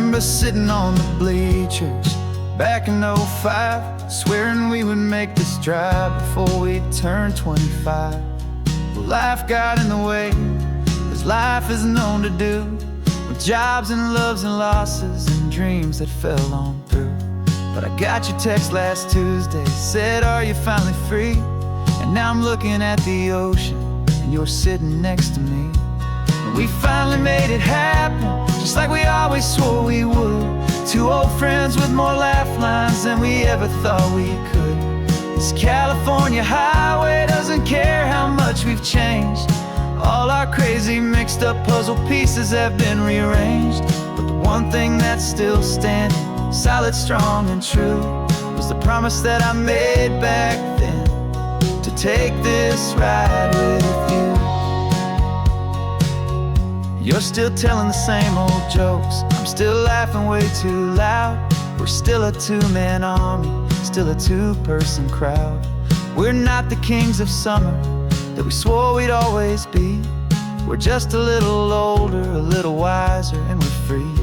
remember sitting on the bleachers back in '05, swearing we would make this drive before we turned 25. Well, life got in the way, as life is known to do, with jobs and loves and losses and dreams that fell on through. But I got your text last Tuesday, said, are you finally free? And now I'm looking at the ocean, and you're sitting next to me. And we finally made it happen, just like we always swore we would. Two old friends with more laugh lines than we ever thought we could. This California highway doesn't care how much we've changed. All our crazy mixed up puzzle pieces have been rearranged. But the one thing that's still standing, solid, strong, and true, was the promise that I made back then, to take this ride with you. You're still telling the same old jokes, I'm still laughing way too loud. We're still a two-man army, still a two-person crowd. We're not the kings of summer that we swore we'd always be. We're just a little older, a little wiser, and we're free.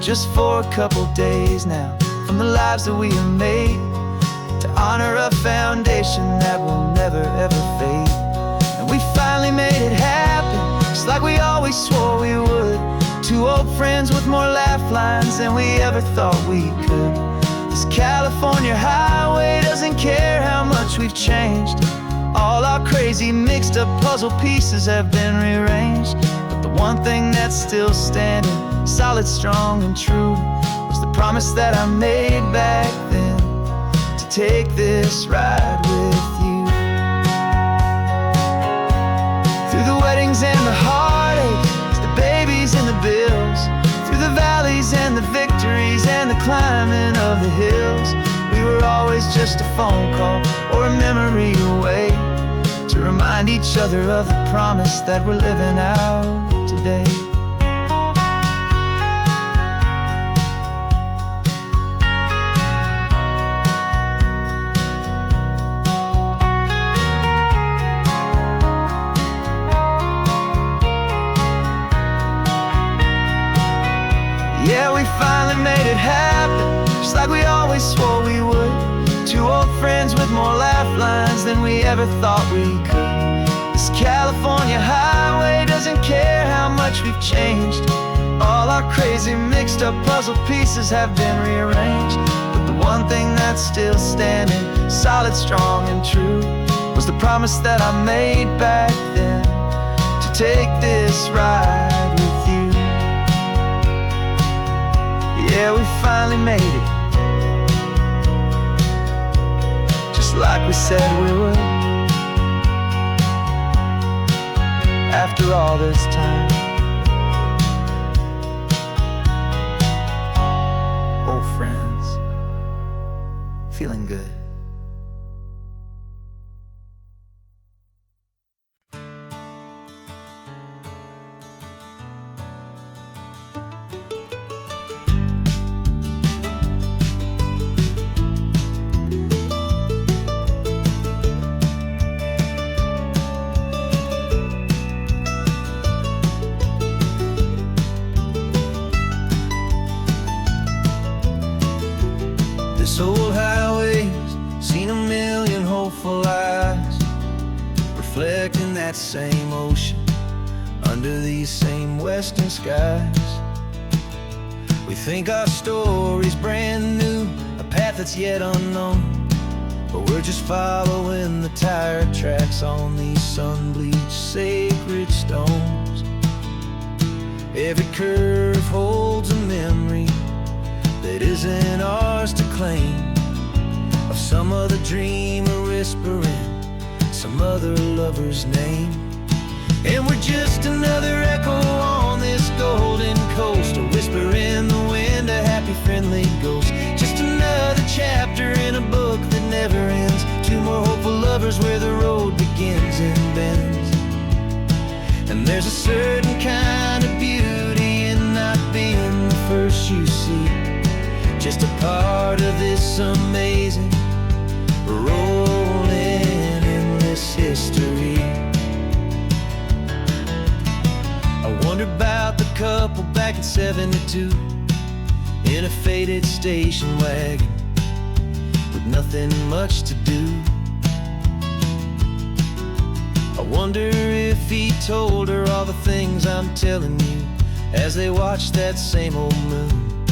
Just for a couple days now, from the lives that we have made, to honor a foundation that will never ever fade. And we finally made it happen, just like we always swore we would. Two old friends with more laugh lines than we ever thought we could. This California highway doesn't care how much we've changed. All our crazy mixed up puzzle pieces have been rearranged. But the one thing that's still standing, solid, strong, and true, was the promise that I made back then, to take this ride with you. Through the weddings and the heartaches, the babies and the bills, through the valleys and the victories and the climbing of the hills, we were always just a phone call or a memory away, to remind each other of the promise that we're living out today. Yeah, we finally made it happen, just like we always swore we would. Two old friends with more laugh lines than we ever thought we could. This California highway doesn't care how much we've changed. All our crazy mixed up puzzle pieces have been rearranged. But the one thing that's still standing, solid, strong, and true, was the promise that I made back then, to take this ride with you. Yeah, we finally made it, just like we said we would. After all this time, old friends, feeling good. This old highway's seen a million hopeful eyes, reflecting that same ocean under these same western skies. We think our story's brand new, a path that's yet unknown, but we're just following the tire tracks on these sun-bleached sacred stones. Every curve holds a memory that isn't ours to claim, of some other dreamer whispering some other lover's name. And we're just another echo on this golden coast, a whisper in the wind, a happy friendly ghost. Just another chapter in a book that never ends. Two more hopeful lovers where the road begins and bends. And there's a certain kind of beauty in not being the first you see, just a part of this amazing rolling endless history. I wonder about the couple back in '72, in a faded station wagon with nothing much to do. I wonder if he told her all the things I'm telling you as they watched that same old moon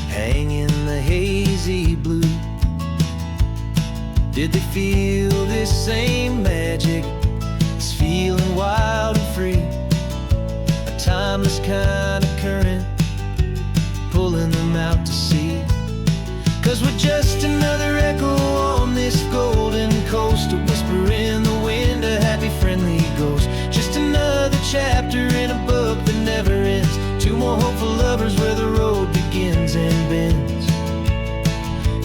hang in the hazy blue. Did they feel this same magic, this feeling wild and free, a timeless kind of current pulling them out to sea? 'Cause we're just another echo on this golden coast, a whisper in the wind, a happy friendly ghost. Just another chapter in a book that never ends, two more hopeful lovers where the road begins and bends.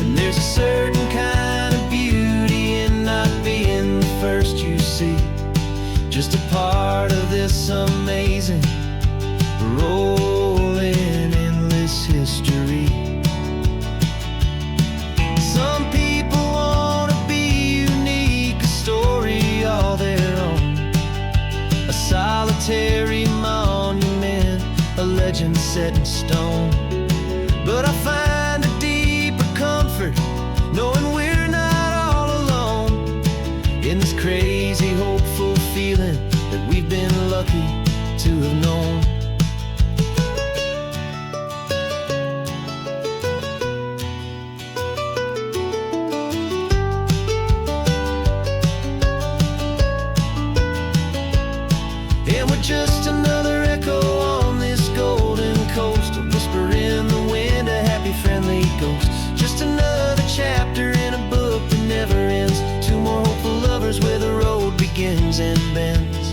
And there's a certain kind of beauty in not being the first you see, just a part of this amazing rolling endless history. Some people want to be unique, a story all their own, a solitary monument, a legend set in stone. But I find a deeper comfort knowing we're not all alone in this crazy, hopeful feeling that we've been lucky to have known. And we're just another echo on this golden coast, a whisper in the wind, a happy friendly ghost. Just another chapter in a book that never ends, two more hopeful lovers where the road begins and bends.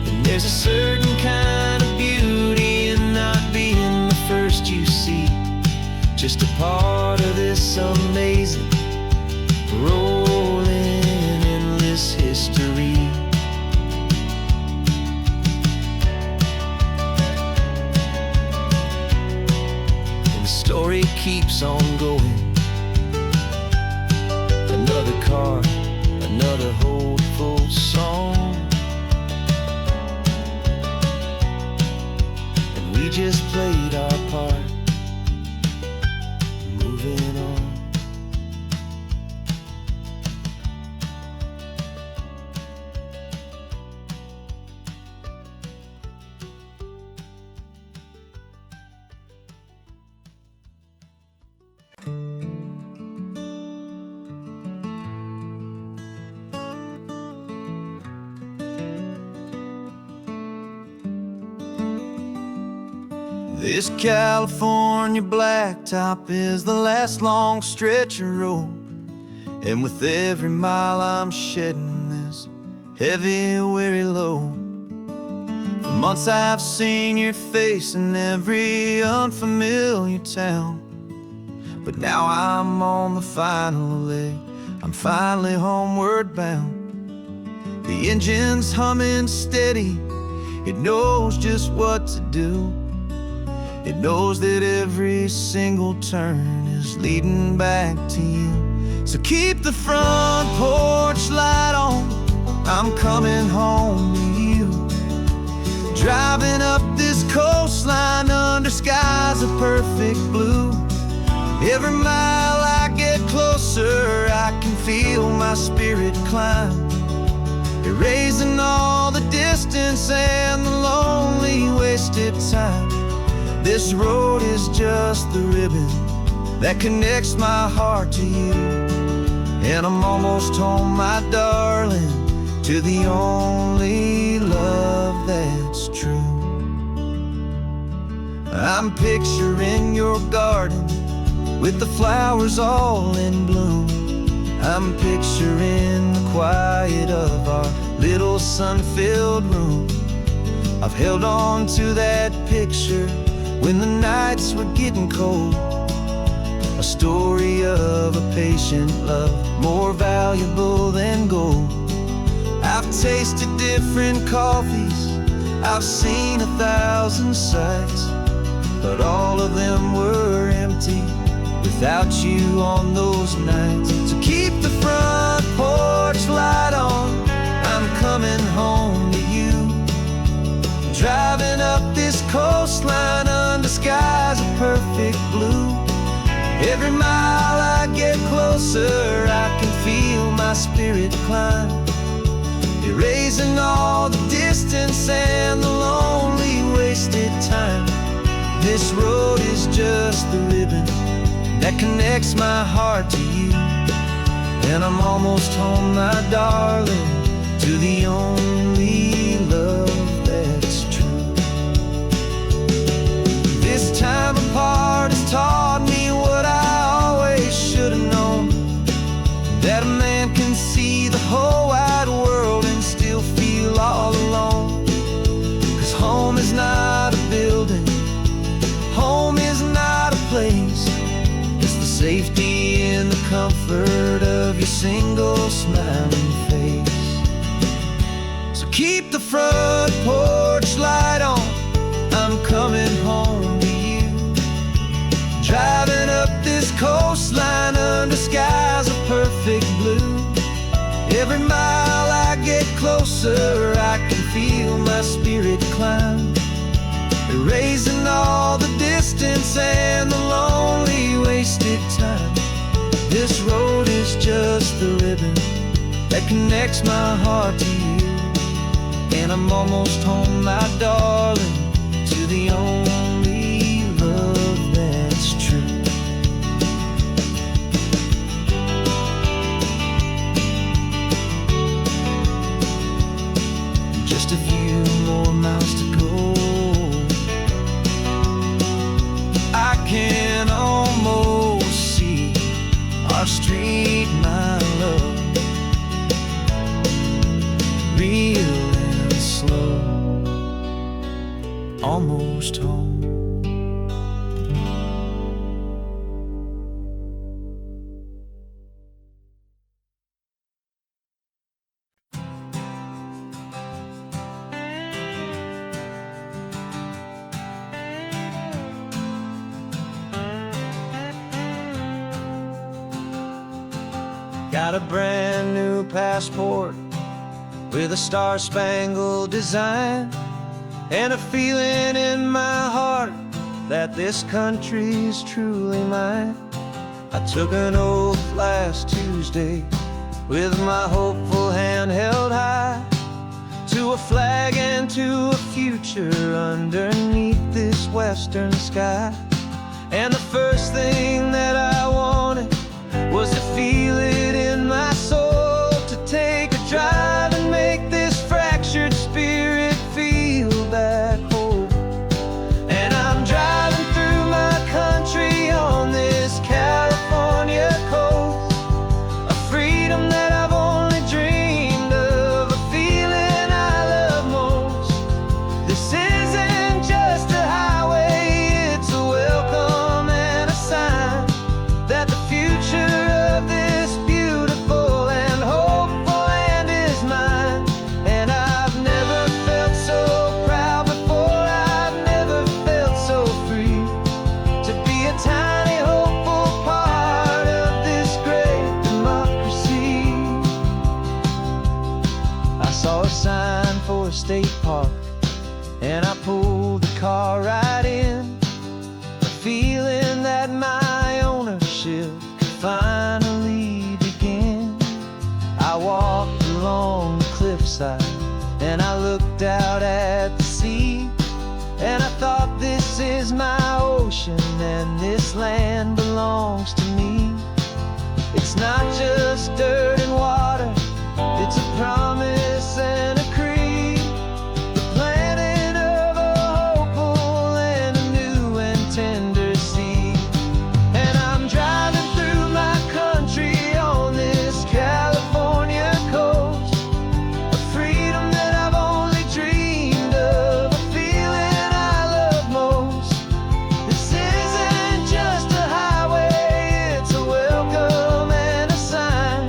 And there's a certain kind of beauty in not being the first you see, just a part of this amazing rolling endless history. Story keeps on going, another card, another hopeful song, and we just played our part, moving on. This California blacktop is the last long stretch of road, and with every mile I'm shedding this heavy, weary load. For months I've seen your face in every unfamiliar town, but now I'm on the final leg, I'm finally homeward bound. The engine's humming steady, it knows just what to do. It knows that every single turn is leading back to you. So keep the front porch light on, I'm coming home to you. Driving up this coastline under skies of perfect blue. Every mile I get closer, I can feel my spirit climb, erasing all the distance and the lonely wasted time. This road is just the ribbon that connects my heart to you, and I'm almost home, my darling, to the only love that's true. I'm picturing your garden with the flowers all in bloom. I'm picturing the quiet of our little sun-filled room. I've held on to that picture when the nights were getting cold, a story of a patient love more valuable than gold. I've tasted different coffees, I've seen 1,000 sights, but all of them were empty without you on those nights. So keep the front porch light on, I'm coming home to you. Driving up this coastline under under skies of perfect blue. Every mile I get closer, I can feel my spirit climb, erasing all the distance and the lonely wasted time. This road is just the ribbon that connects my heart to you, and I'm almost home, my darling, to the only love that's true. This time apart has taught me what I always should have known, that a man can see the whole wide world and still feel all alone. 'Cause home is not a building, home is not a place, it's the safety and the comfort of your single smiling face. So keep the front porch light on, I'm coming home to you. Driving up this coastline under skies of perfect blue. Every mile I get closer, I can feel my spirit climb, erasing all the distance and the lonely wasted time. This road is just the ribbon that connects my heart to you, and I'm almost home, my darling, to the only love that's true. Just a few more miles to go, I can almost see our street, my love, real and slow, almost home. Got a brand new passport with a star-spangled design, and a feeling in my heart that this country's truly mine. I took an oath last Tuesday with my hopeful hand held high, to a flag and to a future underneath this western sky. And the first thing that I wanted was to feel it in my soul, to take a drive and make this fractured spirit feel back home. And I'm driving through my country on this California coast, a freedom that I've only dreamed of, a feeling I love most. This isn't just a highway, it's a welcome and a sign that the future of this beautiful and hopeful land is mine. And I've never felt so proud before, I've never felt so free, to be a tiny hopeful part of this great democracy. I saw a sign for a state park, and I pulled the car right in, a feeling that my ownership could finally begin. I walked along the cliffside and I looked out at the sea, and I thought, this is my ocean and this land belongs to me. It's not just dirt and water, it's a promise and a creed, the planting of a hopeful and a new and tender seed. And I'm driving through my country on this California coast, a freedom that I've only dreamed of, a feeling I love most. This isn't just a highway, it's a welcome and a sign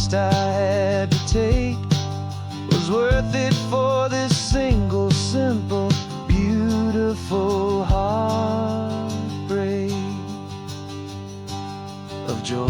cost I had to take was worth it for this single, simple, beautiful heartbreak of joy.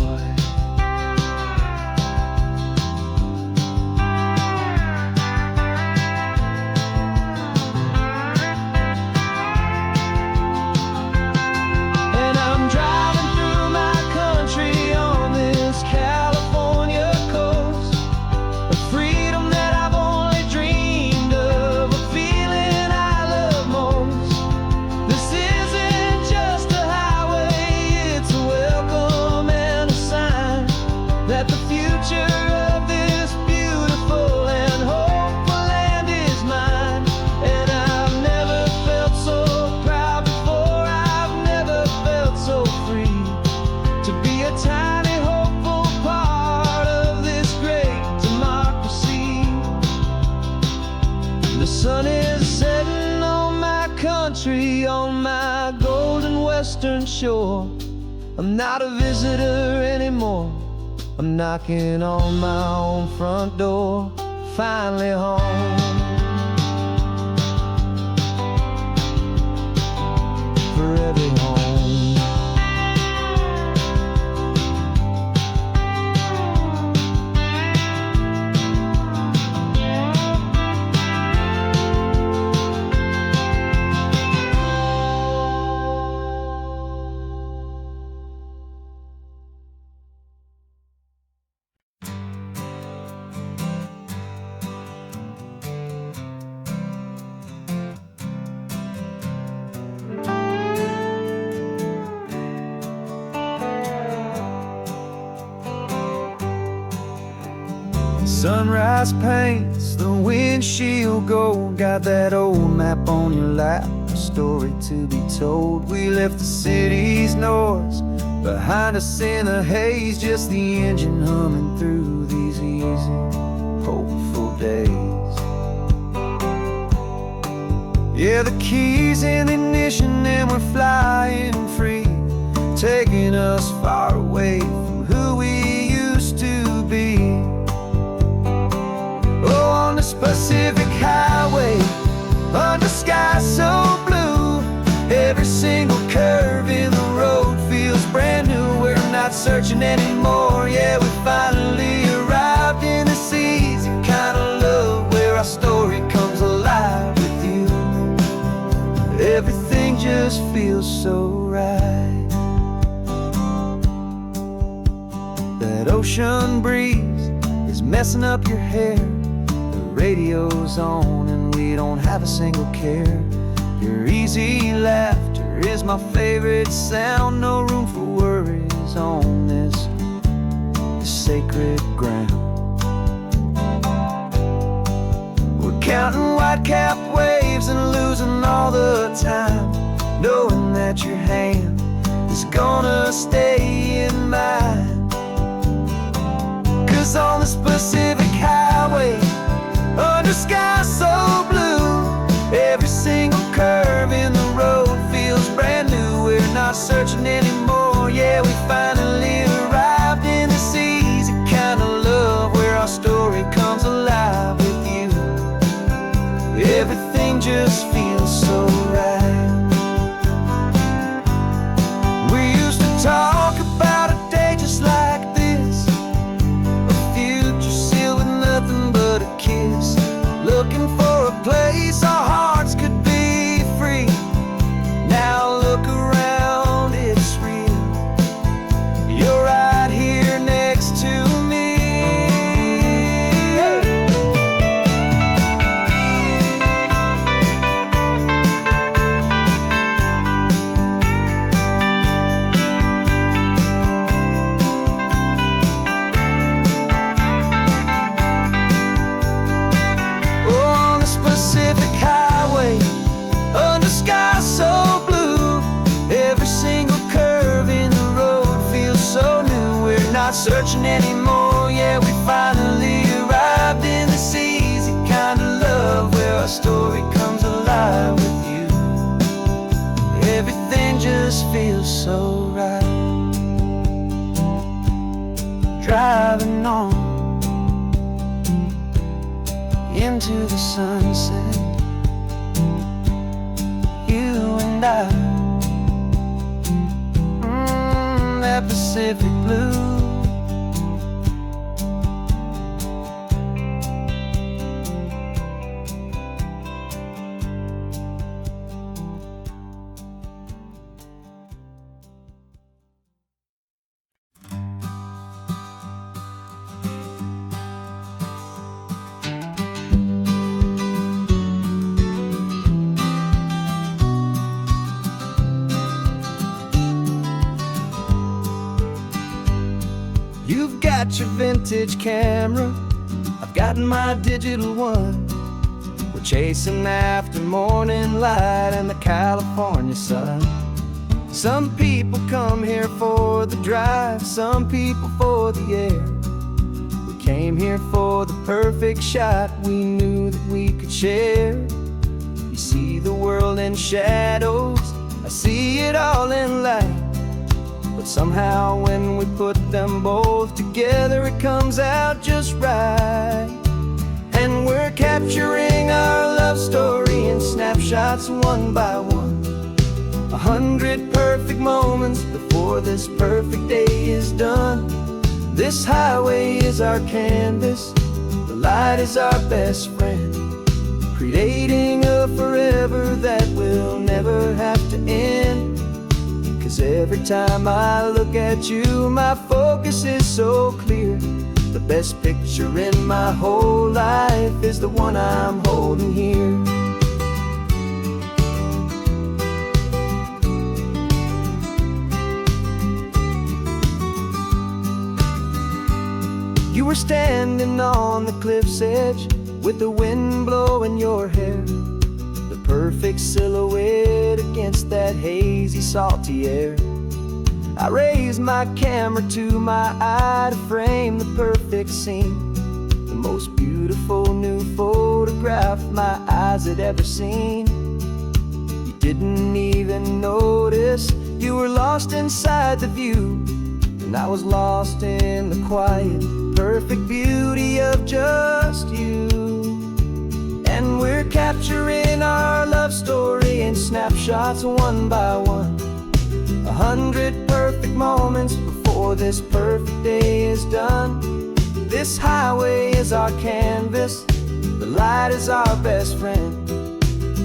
On my golden western shore, I'm not a visitor anymore. I'm knocking on my own front door, finally home. For every home. Sunrise paints the windshield gold. Got that old map on your lap, a story to be told. We left the city's noise behind us in the haze, just the engine humming through these easy, hopeful days. Yeah, the keys in the ignition and we're flying free, taking us far away from who we used to be. Oh, on this Pacific highway, under skies so blue, every single curve in the road feels brand new. We're not searching anymore, yeah, we finally arrived in this easy kind of love where our story comes alive with you. Everything just feels so right. That ocean breeze is messing up your hair, radio's on and we don't have a single care. Your easy laughter is my favorite sound. No room for worries on this sacred ground. We're counting white-capped waves and losing all the time, knowing that your hand is gonna stay in mine. 'Cause on this Pacific highway, under skies so blue, every single curve in the road feels brand new. We're not searching anymore, yeah, we finally arrived in this easy kind of love where our story comes alive with you. Everything just feels so right. We used to talk about a day just like this, a future sealed with nothing but a kiss, looking for a place our hearts could be free. Now look around, it's real. You're right here next to me. Pacific highway, under skies so blue, every single curve in the road feels so new. We're not searching anymore, yeah, we finally arrived in this easy kind of love where our story comes alive with you. Everything just feels so right. Driving on into the sunset. You and I, that Pacific blue. You've got your vintage camera, I've got my digital one. We're chasing after morning light and the California sun. Some people come here for the drive, some people for the air. We came here for the perfect shot we knew that we could share. You see the world in shadows, I see it all in light. But somehow when we put them both together, it comes out just right. And we're capturing our love story in snapshots one by one. 100 perfect moments before this perfect day is done. This highway is our canvas, the light is our best friend, creating a forever that will never have to end. 'Cause every time I look at you, my focus is so clear. The best picture in my whole life is the one I'm holding here. You were standing on the cliff's edge with the wind blowing your hair, the perfect silhouette against that hazy, salty air. I raised my camera to my eye to frame the perfect scene, the most beautiful new photograph my eyes had ever seen. You didn't even notice you were lost inside the view, and I was lost in the quiet, perfect beauty of just you. And we're capturing our love story in snapshots one by one. 100 perfect moments before this perfect day is done. This highway is our canvas, the light is our best friend,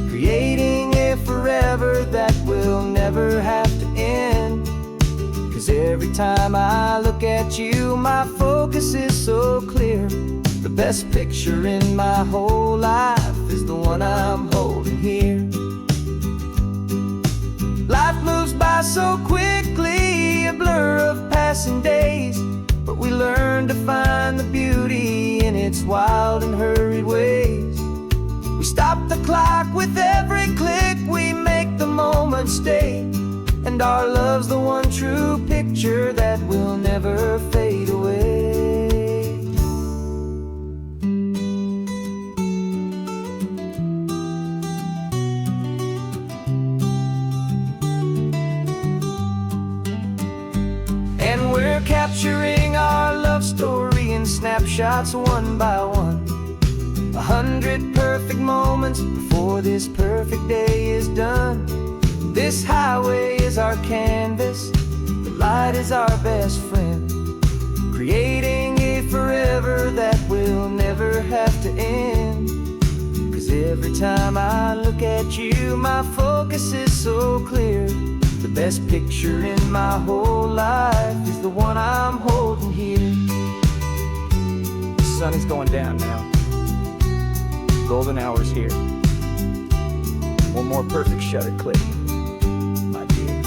creating a forever that will never have to end. 'Cause every time I look at you, my focus is so clear. The best picture in my whole life is the one I'm holding here. Life moves by so quickly, a blur of passing days, but we learn to find the beauty in its wild and hurried ways. We stop the clock with every click, we make the moment stay, and our love's the one true picture that will never fade away. We're capturing our love story in snapshots one by one. 100 perfect moments before this perfect day is done. This highway is our canvas, the light is our best friend, creating a forever that will never have to end. 'Cause every time I look at you, my focus is so clear. The best picture in my whole life is the one I'm holding here. The sun is going down now. Golden hour's here. One more perfect shutter click, my dear.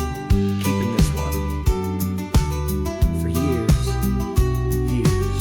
Keeping this one for years, years.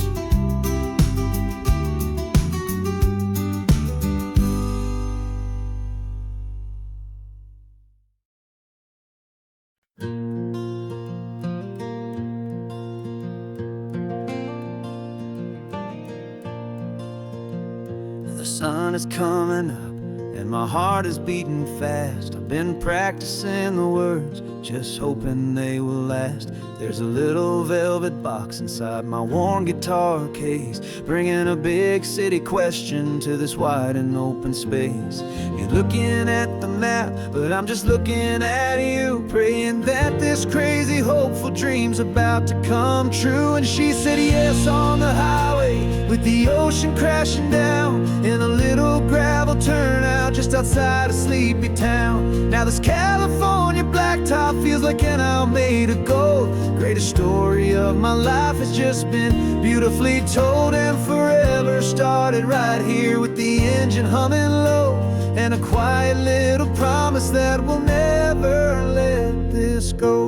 The sun is coming up and my heart is beating fast. I've been practicing the words just hoping they will last. There's a little velvet box inside my worn guitar case, bringing a big city question to this wide and open space. You're looking at the map, but I'm just looking at you, praying that this crazy hopeful dream's about to come true. And she said yes on the highway, with the ocean crashing down, in a little gravel turnout just outside of sleepy town. Now this California blacktop feels like an isle made of gold. Greatest story of my life has just been beautifully told, and forever started right here with the engine humming low, and a quiet little promise that we'll never let this go.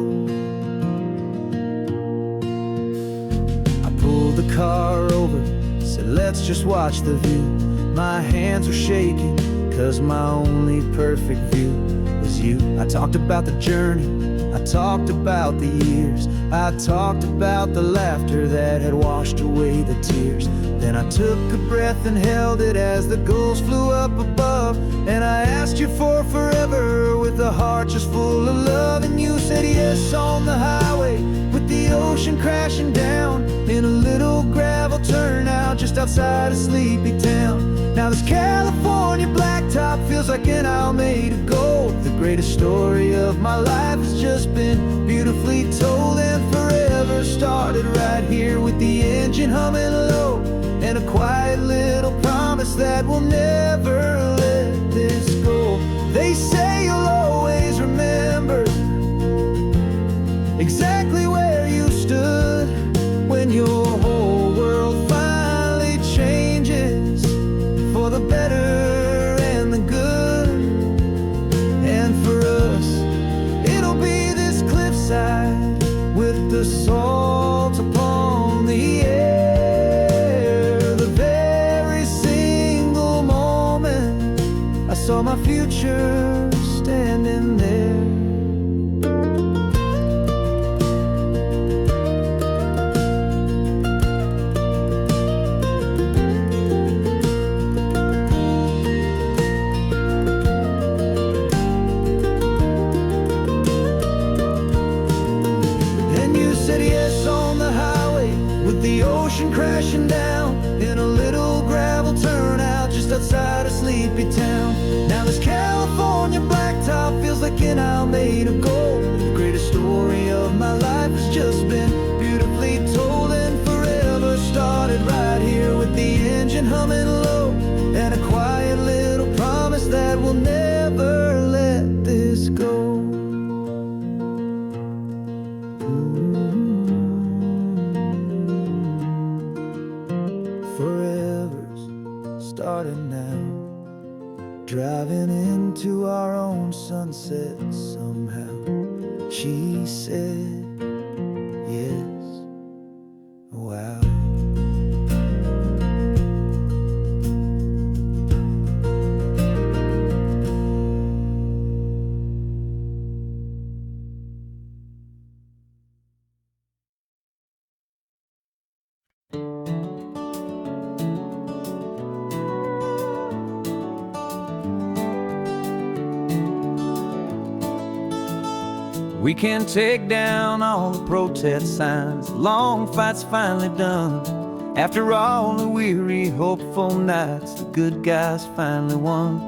I pulled the car over, said let's just watch the view. My hands were shaking, cause my only perfect view was you. I talked about the journey, I talked about the years, I talked about the laughter that had washed away the tears. Then I took a breath and held it as the gulls flew up above, and I asked you for forever with a heart just full of love. And you said yes on the highway, with the ocean crashing down, in a little gravel turnout just outside of sleepy town. Now this California blacktop feels like an isle made of gold. The greatest story of my life has just been beautifully told, and forever started right here with the engine humming low, and a quiet little promise that we'll never let this go. They say you'll always remember exactly where you stood when your whole world finally changes for the better and the good. And for us, it'll be this cliffside with the salt upon the air. The very single moment I saw my future standing there. The ocean crashing down, in a little gravel turnout just outside of sleepy town. Now this California blacktop feels like an isle made of gold. The greatest story of my life has just been beautifully told, and forever started right here with the engine humming low, and a quiet little promise that we'll never let this go. Starting now, driving into our own sunset somehow. She said yes, wow. We can take down all the protest signs, long fight's finally done. After all the weary, hopeful nights, the good guys finally won.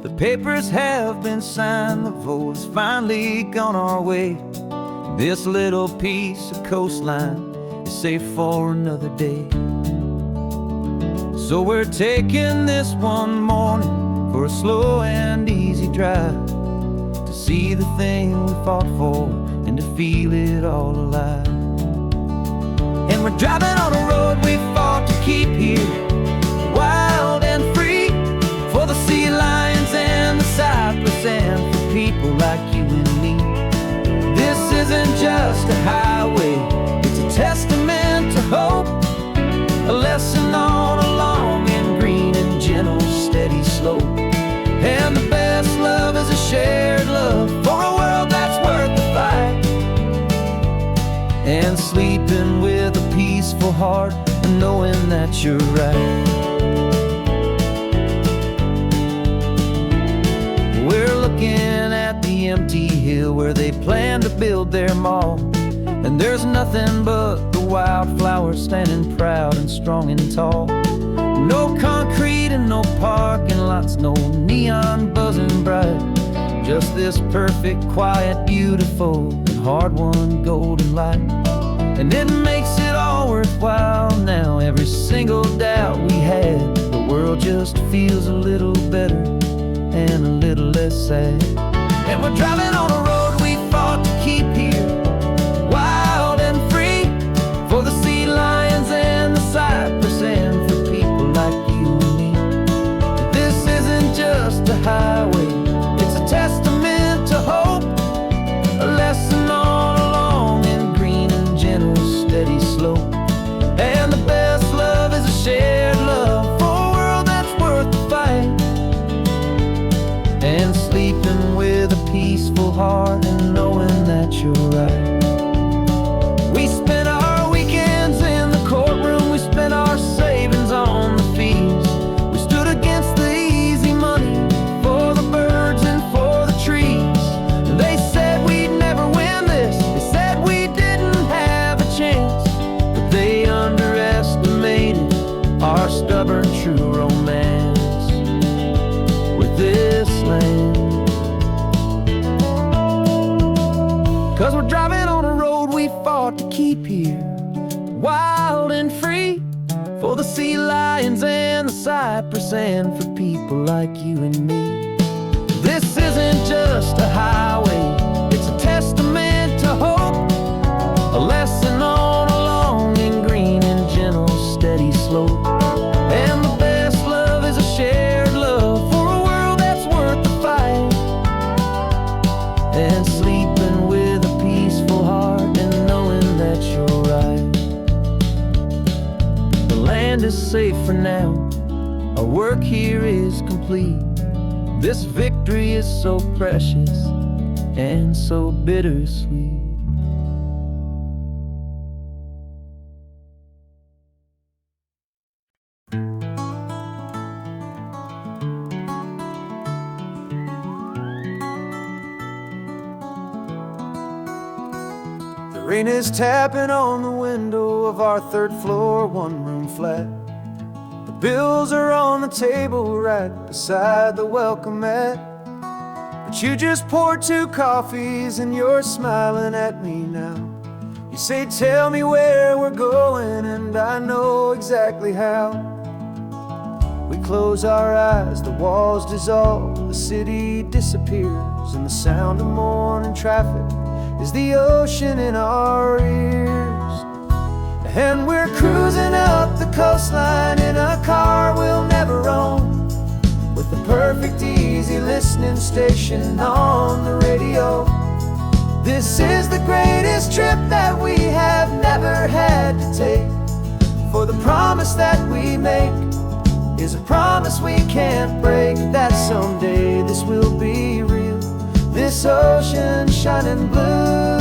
The papers have been signed, the vote has finally gone our way. This little piece of coastline is safe for another day. So we're taking this one morning for a slow and easy drive, see the thing we fought for and to feel it all alive. And we're driving on a road we fought to keep here, wild and free, for the sea lions and the cypress and for people like you and me. This isn't just a highway, it's a testament to hope, a lesson on a long and green and gentle steady slope. And the best love is a shared love for a world that's worth the fight, and sleeping with a peaceful heart and knowing that you're right. We're looking at the empty hill where they plan to build their mall. And there's nothing but the wildflowers standing proud and strong and tall. No concrete and no parking lots, no neon buzzing bright. Just this perfect, quiet, beautiful, and hard-won golden light. And it makes it all worthwhile now. Every single doubt we had, the world just feels a little better and a little less sad. And we're driving on a road we fought to keep here, wild and free, for the sea lions and the cypress and for people like you and me. This isn't just a highway, it's a testament to hope, a lesson all along in green and gentle, steady slope. And the best love is a shared love for a world that's worth the fight. And sleeping with a peaceful heart and knowing that you're right. We spent our weekends in the courtroom, we spent our savings on the fees. We stood against the easy money for the birds and for the trees. And they said we'd never win this, they said we didn't have a chance, but they underestimated our stubborn true romance with this land. 'Cause we're driving on a road we fought to keep here, wild and free, for the sea lions and the cypress and for people like you and me. This isn't just a highway, it's a testament to hope, a lesson all along in green and gentle, steady slope. And the best love is a shared love for a world that's worth the fight. And sleeping with a peaceful heart and knowing that you're right. The land is safe for now, our work here is complete. This victory is so precious and so bittersweet. The rain is tapping on the window of our third floor, one-room flat. The bills are on the table right beside the welcome mat. But you just poured 2 coffees and you're smiling at me now. You say, tell me where we're going, and I know exactly how. We close our eyes, the walls dissolve, the city disappears, and the sound of morning traffic is the ocean in our ears. And we're cruising up the coastline in a car we'll never own, with the perfect easy listening station on the radio. This is the greatest trip that we have never had to take, for the promise that we make is a promise we can't break, that someday this will be real, this ocean shining blue.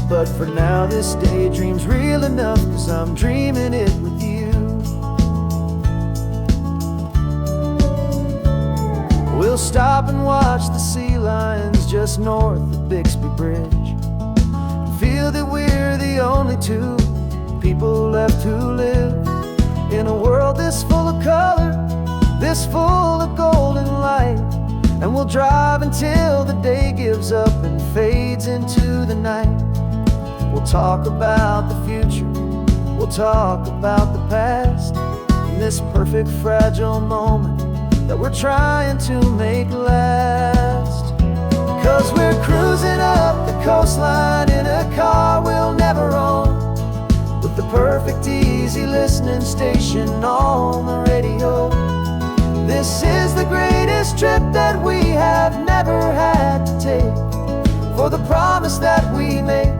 But for now this daydream's real enough, 'cause I'm dreaming it with you. We'll stop and watch the sea lions just north of Bixby Bridge, and feel that we're the only 2 people left who live in a world this full of color, this full of golden light. And we'll drive until the day gives up and fades into the night. We'll talk about the future, we'll talk about the past, in this perfect fragile moment that we're trying to make last. 'Cause we're cruising up the coastline in a car we'll never own, with the perfect easy listening station on the radio. This is the greatest trip that we have never had to take, for the promise that we make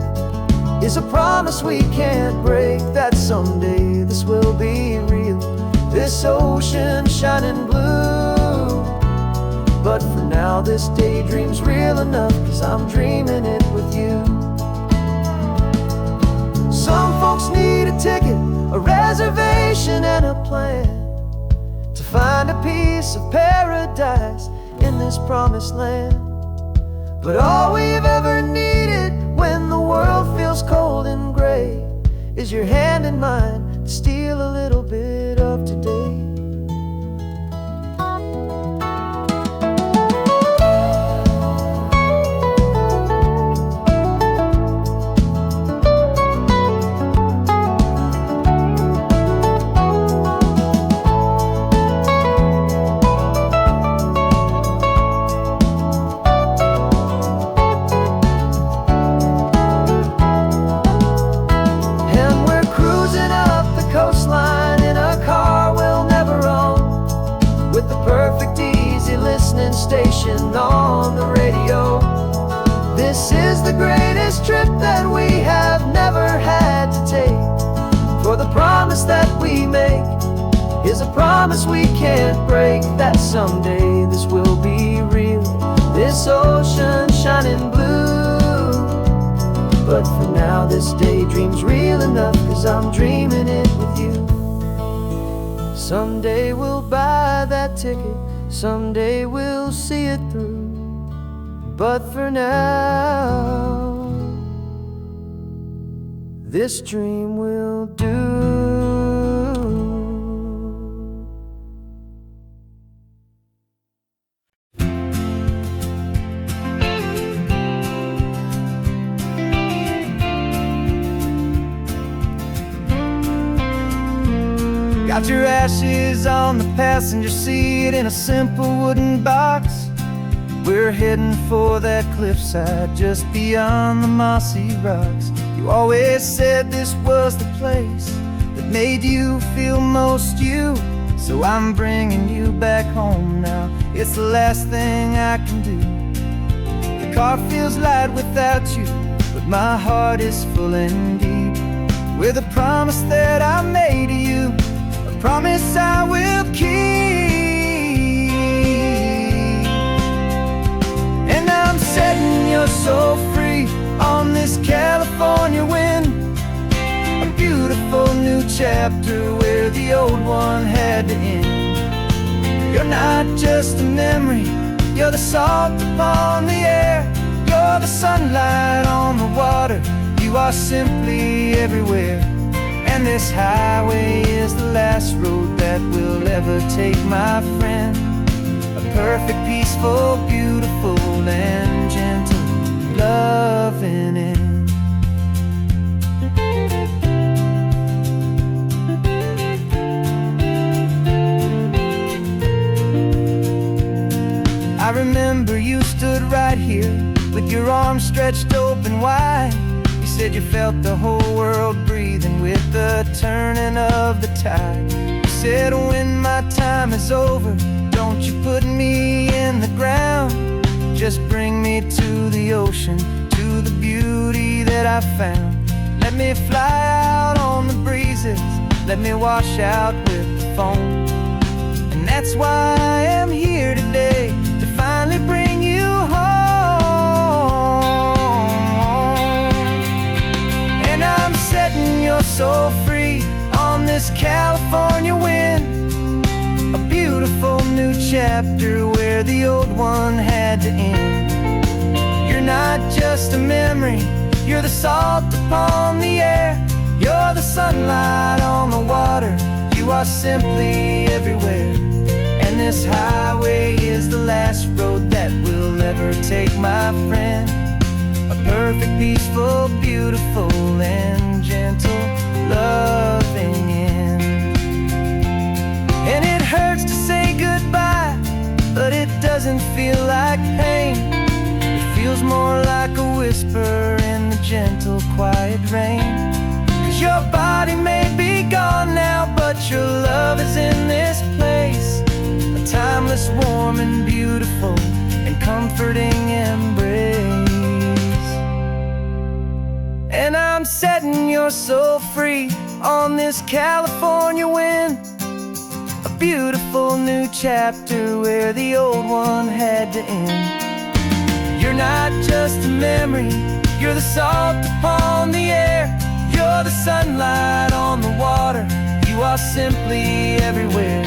is a promise we can't break, that someday this will be real, this ocean shining blue. But for now this daydream's real enough, 'cause I'm dreaming it with you. Some folks need a ticket, a reservation and a plan, to find a piece of paradise in this promised land. But all we've ever needed when the world feels cold and gray is your hand in mine to steal a little bit of today. Station on the radio. This is the greatest trip that we have never had to take. For the promise that we make is a promise we can't break, that someday this will be real, this ocean shining blue. But for now this daydream's real enough, 'cause I'm dreaming it with you. Someday we'll buy that ticket, someday we'll see it through. But for now, this dream will do. Got your ashes on the passenger seat in a simple wooden box. We're heading for that cliffside just beyond the mossy rocks. You always said this was the place that made you feel most you. So I'm bringing you back home now. It's the last thing I can do. The car feels light without you, but my heart is full and deep with a promise that I made to you, promise I will keep. And I'm setting your soul free on this California wind, a beautiful new chapter where the old one had to end. You're not just a memory, you're the salt upon the air, you're the sunlight on the water, you are simply everywhere. And this highway is the last road that we'll ever take, my friend. A perfect, peaceful, beautiful, and gentle loving end. I remember you stood right here with your arms stretched open wide. Said you felt the whole world breathing with the turning of the tide. You said when my time is over, don't you put me in the ground, just bring me to the ocean, to the beauty that I found. Let me fly out on the breezes, let me wash out with the foam. And that's why I am here today, to finally bring you home. Setting your soul free on this California wind, a beautiful new chapter where the old one had to end. You're not just a memory, you're the salt upon the air, you're the sunlight on the water, you are simply everywhere. And this highway is the last road that we'll ever take, my friend. A perfect, peaceful, beautiful, and gentle loving end. And it hurts to say goodbye, but it doesn't feel like pain. It feels more like a whisper in the gentle, quiet rain. 'Cause your body may be gone now, but your love is in this place, a timeless, warm, and beautiful, and comforting embrace. And I'm setting your soul free on this California wind, a beautiful new chapter where the old one had to end. You're not just a memory, you're the salt upon the air, you're the sunlight on the water, you are simply everywhere.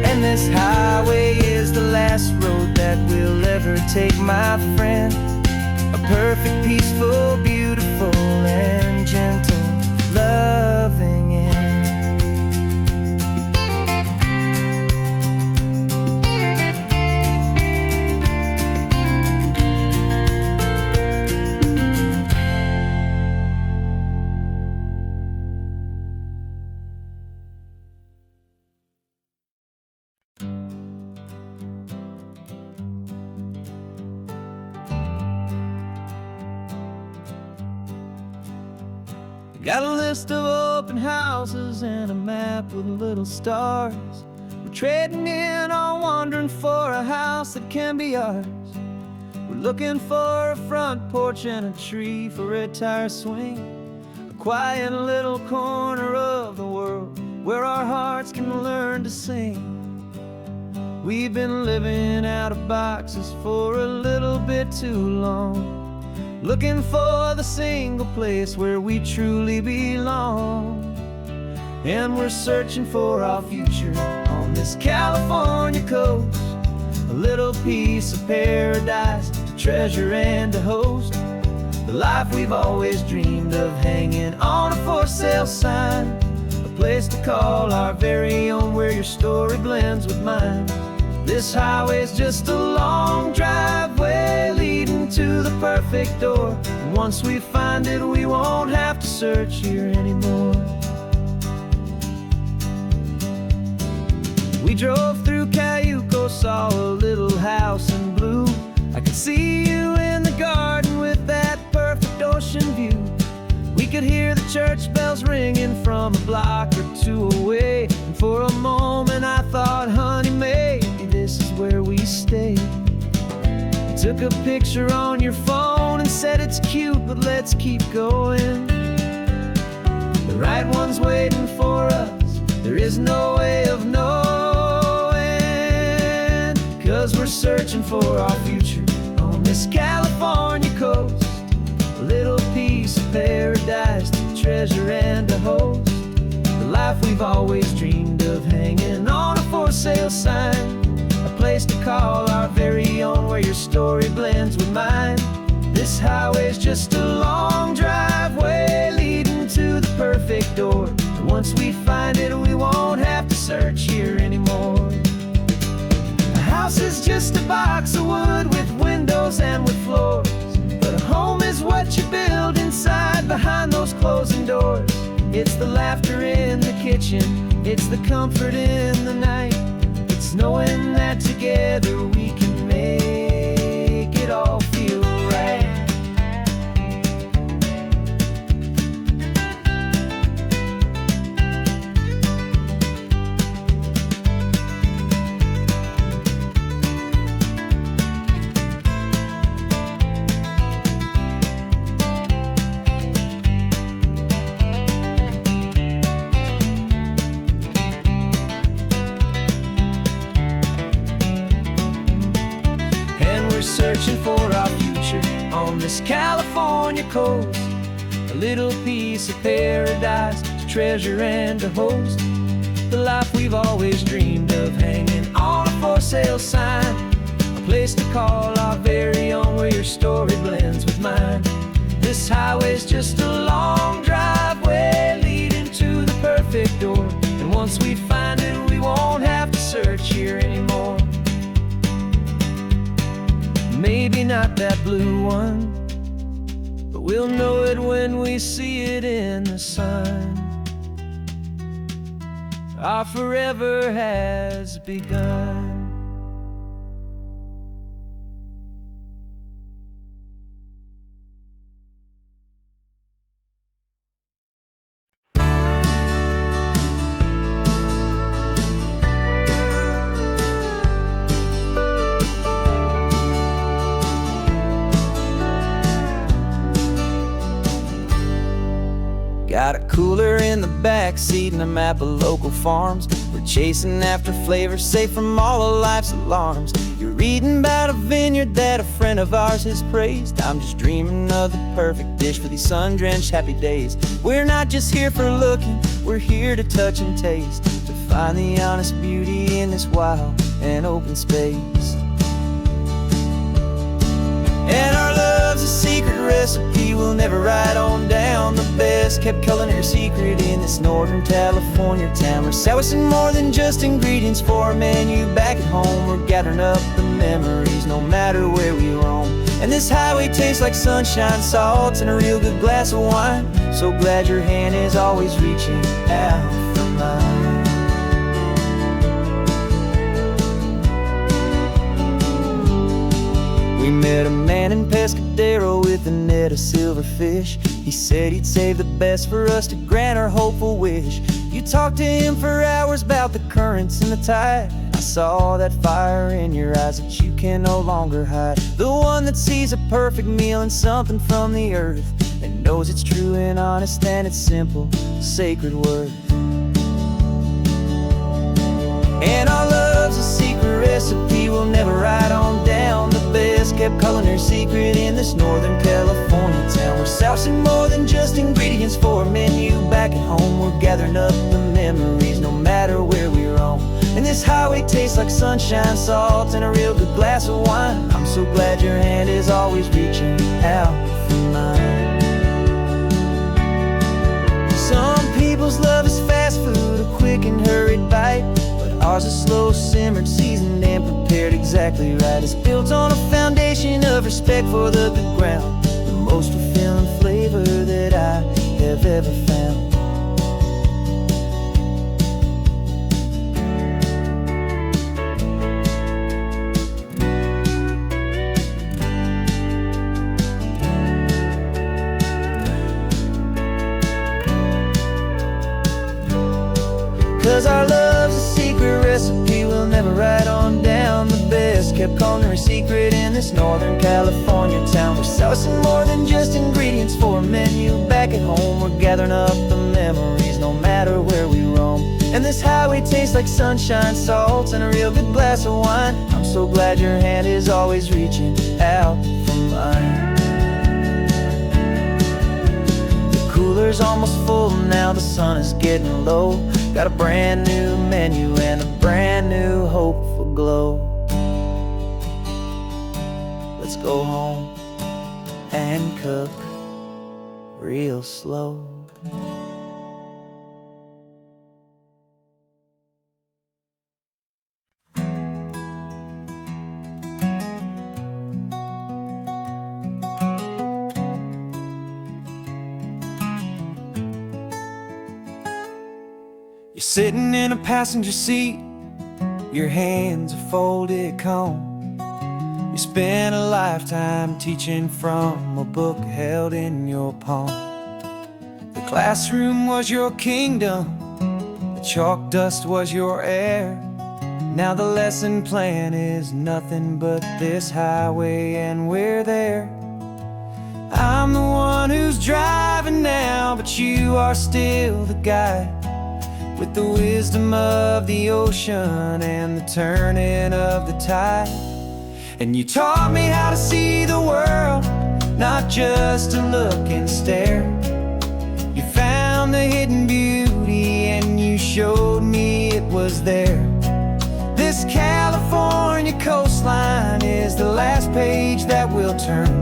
And this highway is the last road that we'll ever take, my friend. A perfect, peaceful, beautiful, and gentle, loving end. Got a list of open houses and a map with little stars. We're trading in our wandering for a house that can be ours. We're looking for a front porch and a tree for a tire swing. A quiet little corner of the world where our hearts can learn to sing. We've been living out of boxes for a little bit too long, looking for the single place where we truly belong. And we're searching for our future on this California coast, a little piece of paradise to treasure and to host. The life we've always dreamed of, hanging on a for sale sign, a place to call our very own, where your story blends with mine. This highway's just a long driveway leading to the perfect door, and once we find it, we won't have to search here anymore. We drove through Cayuco, saw a little house in blue. I could see you in the garden with that perfect ocean view. We could hear the church bells ringing from a block or two away, and for a moment I thought, honey, maybe this is where we stay. Took a picture on your phone and said it's cute, but let's keep going. The right one's waiting for us, there is no way of knowing, 'cause we're searching for our future on this California coast, a little piece of paradise to treasure and to host. The life we've always dreamed of, hanging on a for sale sign, a place to call our very own, where your story blends with mine. This highway's just a long driveway leading to the perfect door, and once we find it, we won't have to search here anymore. A house is just a box of wood with windows and with floors, but a home is what you build inside behind those closing doors. It's the laughter in the kitchen, it's the comfort in the night, it's knowing that together we can make it all feel right. Searching for our future on this California coast, a little piece of paradise to treasure and to host. The life we've always dreamed of, hanging on a for sale sign, a place to call our very own, where your story blends with mine. This highway's just a long driveway leading to the perfect door, and once we find it, we won't have to search here anymore. Maybe not that blue one, but we'll know it when we see it in the sun. Our forever has begun. Got a cooler in the back seat and a map of local farms. We're chasing after flavors safe from all of life's alarms. You're reading about a vineyard that a friend of ours has praised. I'm just dreaming of the perfect dish for these sun-drenched happy days. We're not just here for looking, we're here to touch and taste, to find the honest beauty in this wild and open space. And our love's a secret recipe we'll never write on down. The best kept culinary secret in this Northern California town. We're salvaging more than just ingredients for a menu back at home. We're gathering up the memories no matter where we roam. And this highway tastes like sunshine, salt, and a real good glass of wine. So glad your hand is always reaching out for mine. We met a man in Pescadero with a net of silverfish. He said he'd save the best for us to grant our hopeful wish. You talked to him for hours about the currents and the tide. I saw that fire in your eyes that you can no longer hide. The one that sees a perfect meal and something from the earth, and knows it's true and honest and it's simple, sacred worth. And our love's a secret recipe we'll never write on down. The best kept culinary secret in this Northern California town. We're sourcing more than just ingredients for a menu back at home. We're gathering up the memories no matter where we roam. And this highway tastes like sunshine, salt, and a real good glass of wine. I'm so glad your hand is always reaching out for mine. Some people's love is fast food, a quick and hurried bite. Ours is slow simmered, seasoned, and prepared exactly right. It's built on a foundation of respect for the good ground, the most fulfilling flavor that I have ever found. 'Cause our love's a secret recipe we'll never write on down. The best kept culinary secret in this Northern California town. We're sourcing more than just ingredients for a menu back at home. We're gathering up the memories no matter where we roam. And this highway tastes like sunshine, salt, and a real good glass of wine. I'm so glad your hand is always reaching out for mine. The cooler's almost full now, the sun is getting low. Got a brand new menu and a brand new hopeful glow. Let's go home and cook real slow. You're sitting in a passenger seat, your hands are folded calm. You spent a lifetime teaching from a book held in your palm. The classroom was your kingdom, the chalk dust was your air. Now the lesson plan is nothing but this highway and we're there. I'm the one who's driving now, but you are still the guide, with the wisdom of the ocean and the turning of the tide. And you taught me how to see the world, not just to look and stare. You found the hidden beauty and you showed me it was there. This California coastline is the last page that we'll turn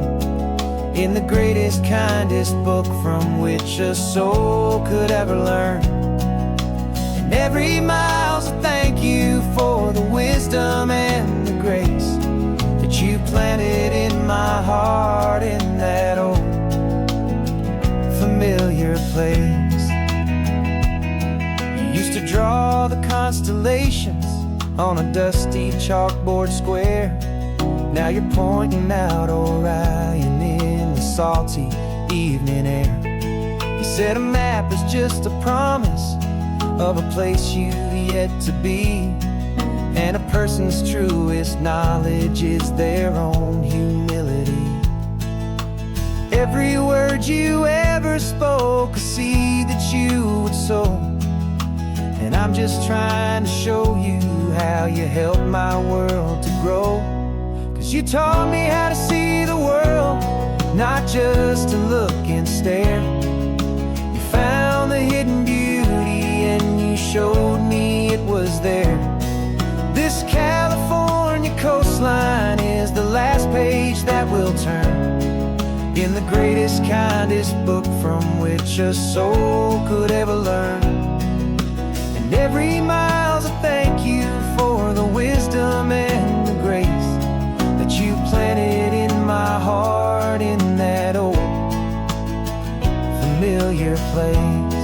in the greatest, kindest book from which a soul could ever learn. Every mile's a thank you for the wisdom and the grace that you planted in my heart in that old familiar place. You used to draw the constellations on a dusty chalkboard square. Now you're pointing out Orion in the salty evening air. You said a map is just a promise of a place you've yet to be, and a person's truest knowledge is their own humility. Every word you ever spoke, a seed that you would sow, and I'm just trying to show you how you helped my world to grow. 'Cause you taught me how to see the world, not just to look and stare. You found the hidden beauty and you showed me it was there. This California coastline is the last page that we'll turn kindest book from which a soul could ever learn. And every mile's a thank you for the wisdom and the grace that you planted in my heart in that old familiar place.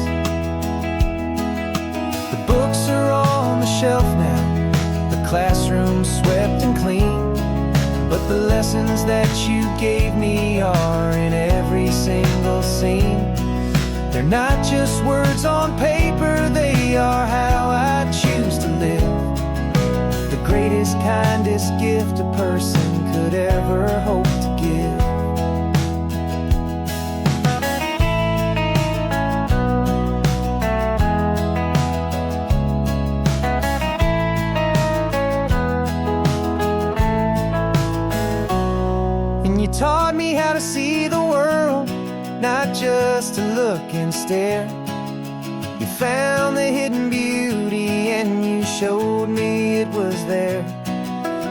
The books are on the shelf now, the classroom swept and clean, but the lessons that you gave me are in every single scene. They're not just words on paper, they are how I choose to live. The greatest, kindest gift a person could ever hope to give. You taught me how to see the world, not just to look and stare. You found the hidden beauty and you showed me it was there.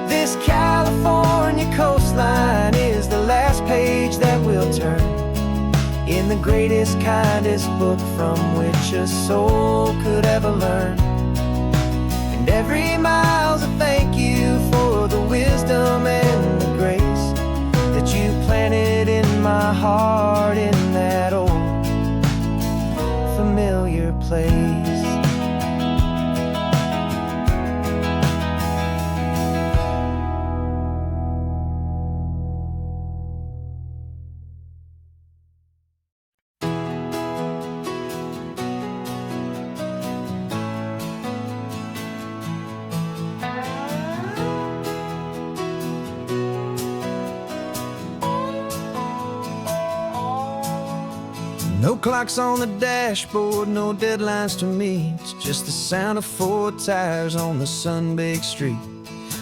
This California coastline is the last page that we'll turn in the greatest, kindest book from which a soul could ever learn. And every mile's a thank you for the wisdom and the grace that you planted in my heart in that old familiar place. No clocks on the dashboard, no deadlines to meet. It's just the sound of 4 tires on the sun-baked street.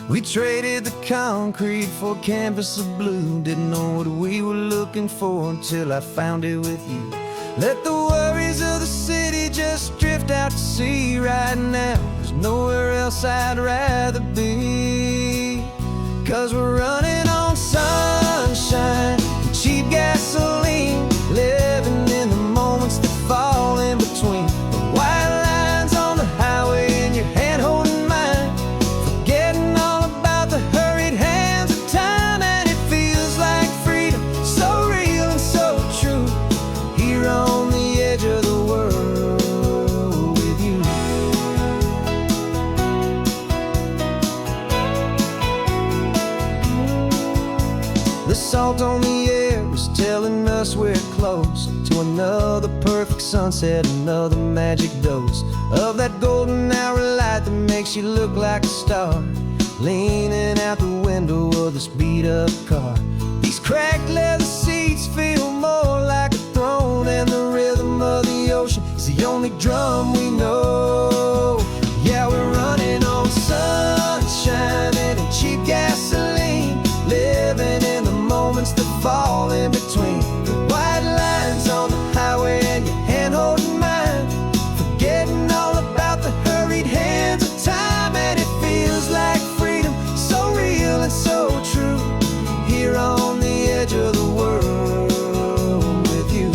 We traded the concrete for a canvas of blue. Didn't know what we were looking for until I found it with you. Let the worries of the city just drift out to sea right now. There's nowhere else I'd rather be, 'cause we're running on sunshine and cheap gasoline, living in the moments that fall in between the white lines on the highway and your hand holding mine, forgetting all about the hurried hands of time. And it feels like freedom, so real and so true, here on the edge of the world with you. The salt on the air is telling us we're close to another perfect sunset, another magic dose of that golden hour light that makes you look like a star, leaning out the window of this beat-up car. These cracked leather seats feel more like a throne, and the rhythm of the ocean is the only drum we know. Yeah, we're running on sunshine and cheap gasoline, living in the moments that fall in between the white lines on the highway and your hand holding mine, forgetting all about the hurried hands of time. And it feels like freedom, so real and so true, here on the edge of the world with you.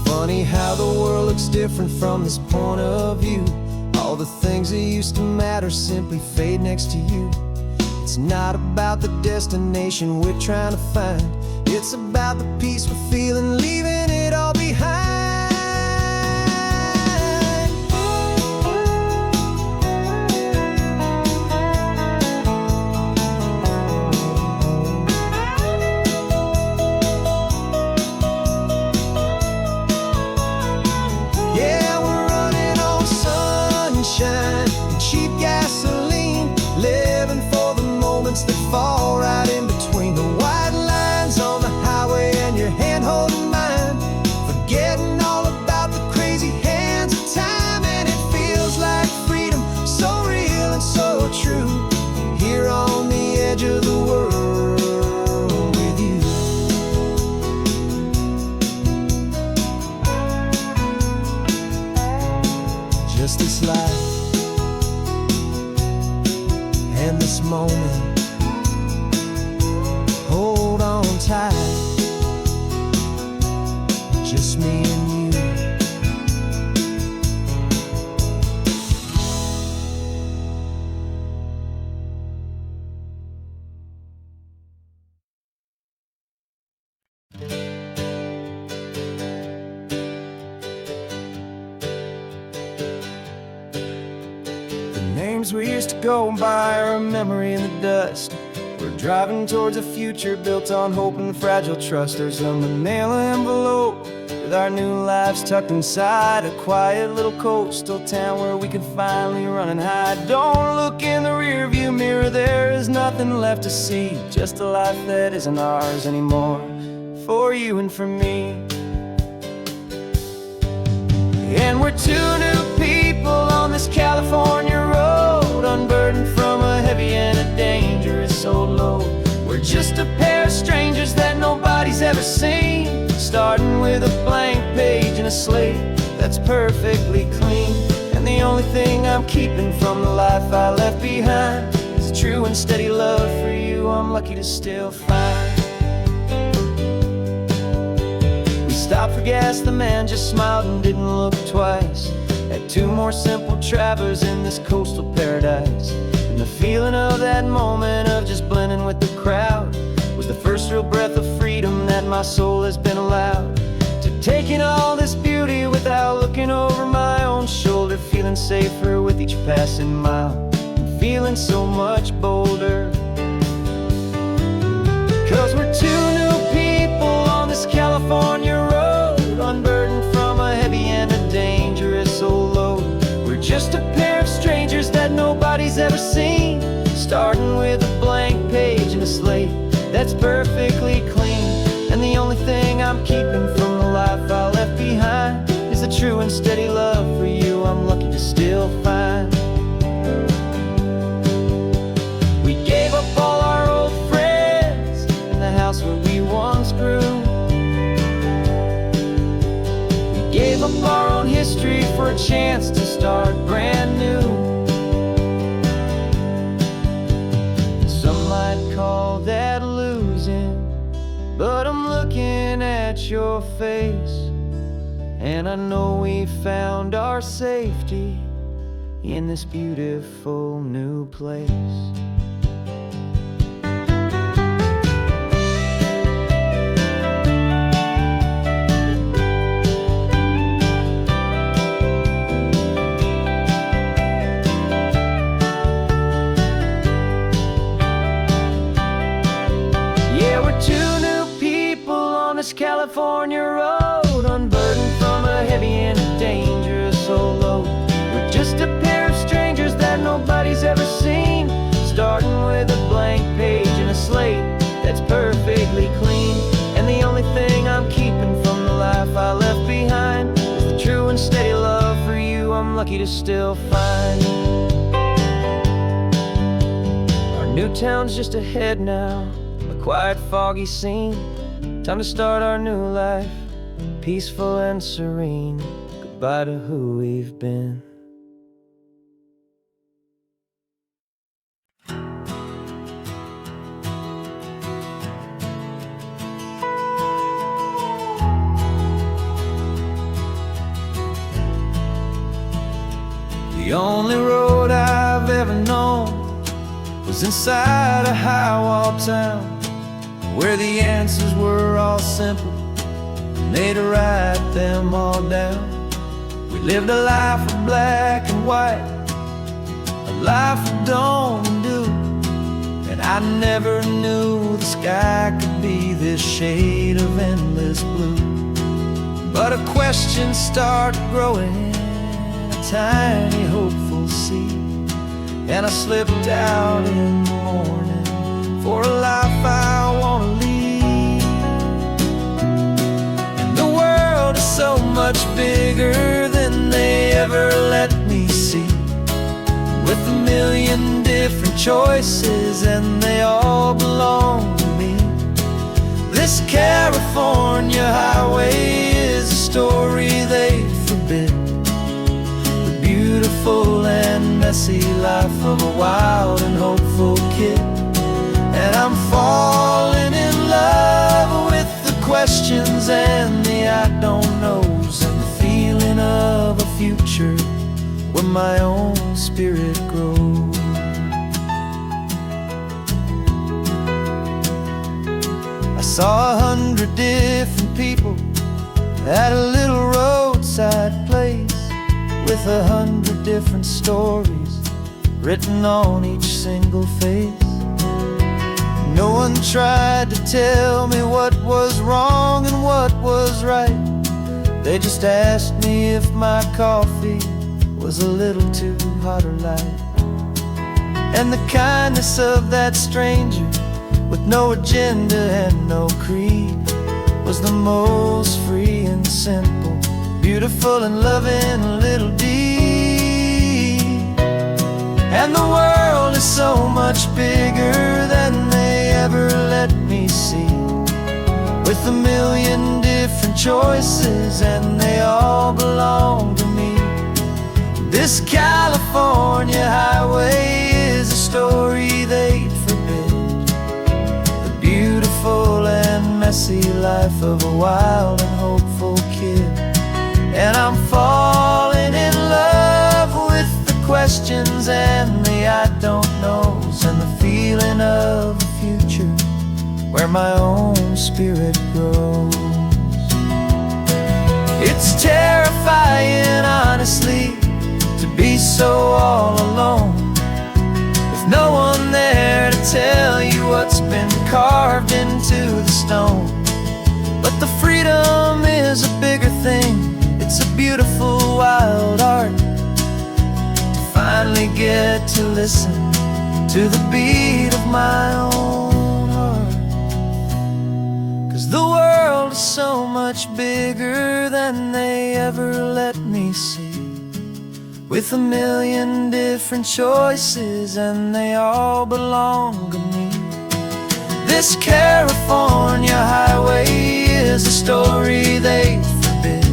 Funny how the world looks different from this point of view. All the things that used to matter simply fade next to you. It's not about the destination we're trying to find, it's about the peace we're feeling, leaving it all behind. Yeah, we're running on sunshine and cheap gasoline, living for the moments that fall right in between the white lines on the highway and your hand holding mine, forgetting all about the crazy hands of time. And it feels like freedom, so real and so true, here on the edge of the world with you. Just this life and this moment, hold on tight. just me and you. Names we used to go by are a memory in the dust. We're driving towards a future built on hope and fragile trust. There's a manila envelope with our new lives tucked inside, a quiet little coastal town where we can finally run and hide. Don't look in the rearview mirror, there is nothing left to see, just a life that isn't ours anymore, for you and for me. And we're two new people on this California road, unburdened from a heavy and a dangerous old load. We're just a pair of strangers that nobody's ever seen, starting with a blank page and a slate that's perfectly clean. And the only thing I'm keeping from the life I left behind is a true and steady love for you I'm lucky to still find. Stopped for gas, the man just smiled and didn't look twice. Had two more simple travelers in this coastal paradise. And the feeling of that moment of just blending with the crowd was the first real breath of freedom that my soul has been allowed to take in all this beauty without looking over my own shoulder, feeling safer with each passing mile and feeling so much bolder. 'Cause we're two new people on this California road, unburdened from a heavy and a dangerous old load. We're just a pair of strangers that nobody's ever seen, starting with a blank page and a slate that's perfectly clean. And the only thing I'm keeping from the life I left behind is the true and steady love for you I'm lucky to still find. We gave up all our old friends and the house where we once grew. Gave up our own history for a chance to start brand new. Some might call that losing, but I'm looking at your face, and I know we found our safety in this beautiful new place. This California road, unburdened from a heavy and a dangerous old load. We're just a pair of strangers that nobody's ever seen, starting with a blank page and a slate that's perfectly clean. And the only thing I'm keeping from the life I left behind is the true and steady love for you I'm lucky to still find. Our new town's just ahead now, a quiet, foggy scene. Time to start our new life, peaceful and serene. Goodbye to who we've been. The only road I've ever known was inside a high-wall town, where the answers were all simple, and they'd write them all down. We lived a life of black and white, a life of dawn and dew, and I never knew the sky could be this shade of endless blue. But a question started growing in a tiny hopeful seed, and I slipped out in the morning for a life I wanna lead. And the world is so much bigger than they ever let me see, with a million different choices and they all belong to me. This California highway is a story they forbid, the beautiful and messy life of a wild and hopeful kid. And I'm falling in love with the questions and the I don't knows, and the feeling of a future where my own spirit grows. I saw 100 different people at a little roadside place, with 100 different stories written on each single face. No one tried to tell me what was wrong and what was right. They just asked me if my coffee was a little too hot or light. And the kindness of that stranger, with no agenda and no creed, was the most free and simple, beautiful and loving little deed. And the world is so much bigger than they ever let me see, with 1,000,000 different choices and they all belong to me. This California highway is a story they'd forbid, the beautiful and messy life of a wild and hopeful kid. And I'm falling in love with the questions and the I don't knows, and the feeling of a future where my own spirit grows. It's terrifying, honestly, to be so all alone, with no one there to tell you what's been carved into the stone. But the freedom is a bigger thing. It's a beautiful wild art to finally get to listen to the beat of my own heart. 'Cause the world is so much bigger than they ever let me see, with 1,000,000 different choices and they all belong to me. This California highway is a story they forbid,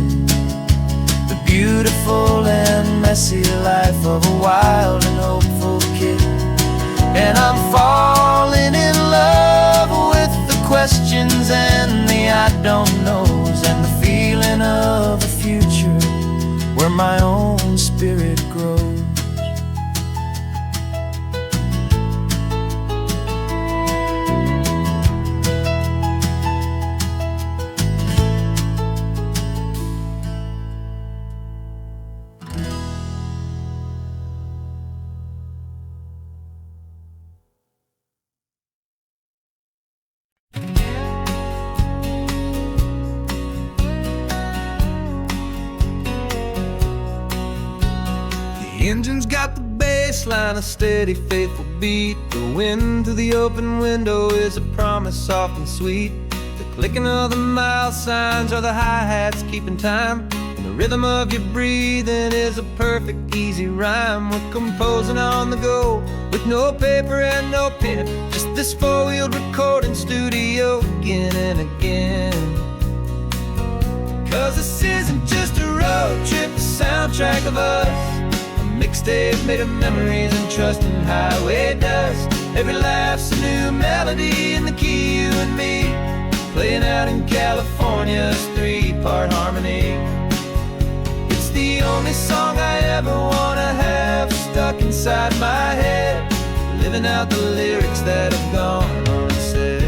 the beautiful and messy life of a wild and hopeful kid. And I'm falling in love with the questions and the I don't knows, and the feeling of a future where my own spirit grows. The engine's got the bass line, a steady, faithful beat. The wind through the open window is a promise, soft and sweet. The clicking of the mile signs are the hi-hats keeping time, and the rhythm of your breathing is a perfect, easy rhyme. We're composing on the go, with no paper and no pen, just this four-wheeled recording studio again and again. 'Cause this isn't just a road trip, the soundtrack of us, mixtape made of memories and trust in highway dust. Every laugh's a new melody in the key, you and me, playing out in California's 3-part harmony. It's the only song I ever wanna have stuck inside my head, living out the lyrics that have gone unsaid.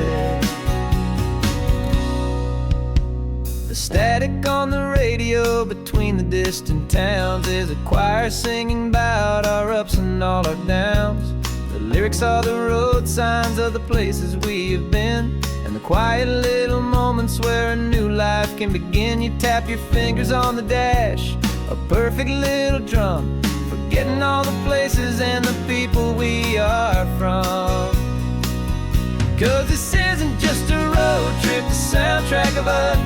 The static on the radio between the distant towns is a choir singing about our ups and all our downs. The lyrics are the road signs of the places we have been, and the quiet little moments where a new life can begin. You tap your fingers on the dash, a perfect little drum, forgetting all the places and the people we are from. 'Cause this isn't just a road trip, the soundtrack of us,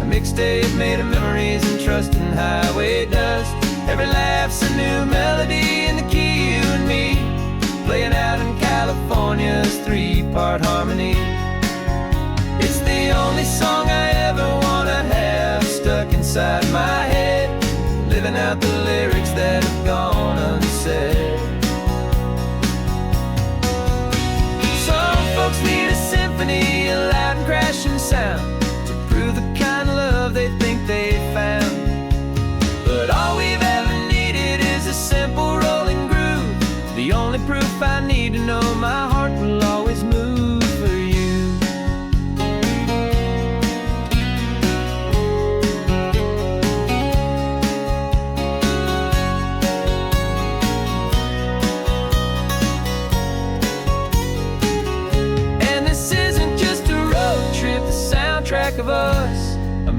a mixtape made of memories and trust in highway dust. Every laugh's a new melody in the key, you and me, playing out in California's 3-part harmony. It's the only song I ever wanna have stuck inside my head, living out the lyrics that have gone unsaid. Some folks need a symphony, a loud and crashing sound,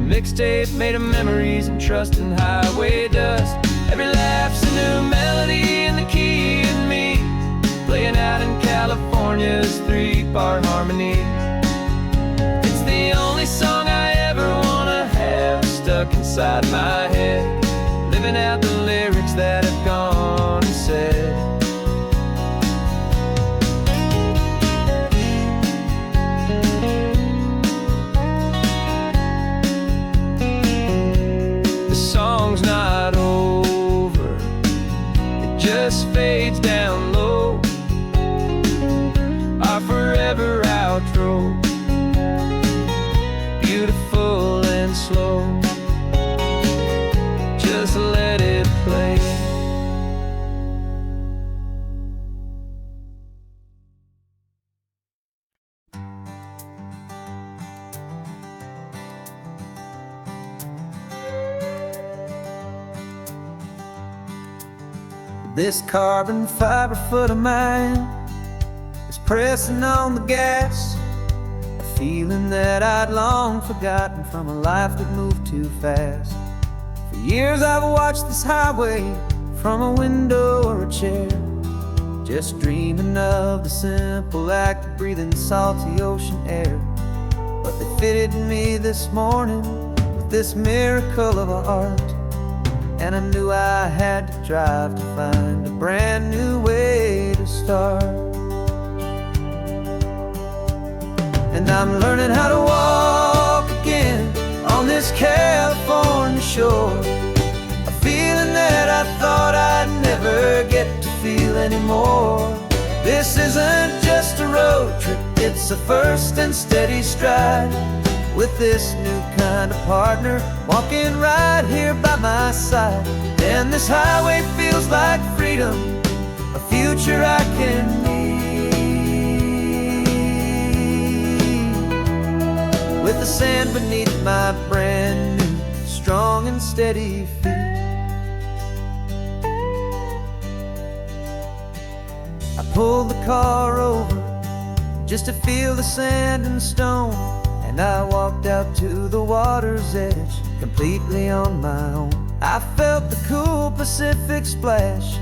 mixtape made of memories and trust in highway dust. Every laugh's a new melody in the key and me, playing out in California's 3-part harmony. It's the only song I ever wanna have stuck inside my head, living out the lyrics that have gone and said. The song's not over, it just fades down low, our forever outro, beautiful and slow. Just let it play. This carbon fiber foot of mine is pressing on the gas, a feeling that I'd long forgotten from a life that moved too fast. For years I've watched this highway from a window or a chair, just dreaming of the simple act of breathing salty ocean air. But they fitted me this morning with this miracle of art, and I knew I had to drive to find a brand new way to start. And I'm learning how to walk again on this California shore, a feeling that I thought I'd never get to feel anymore. This isn't just a road trip, it's a first and steady stride, with this new kind of partner walking right here by my side. And this highway feels like freedom, a future I can need, with the sand beneath my brand new strong and steady feet. I pulled the car over just to feel the sand and stone, and I walked out to the water's edge completely on my own. I felt the cool Pacific splash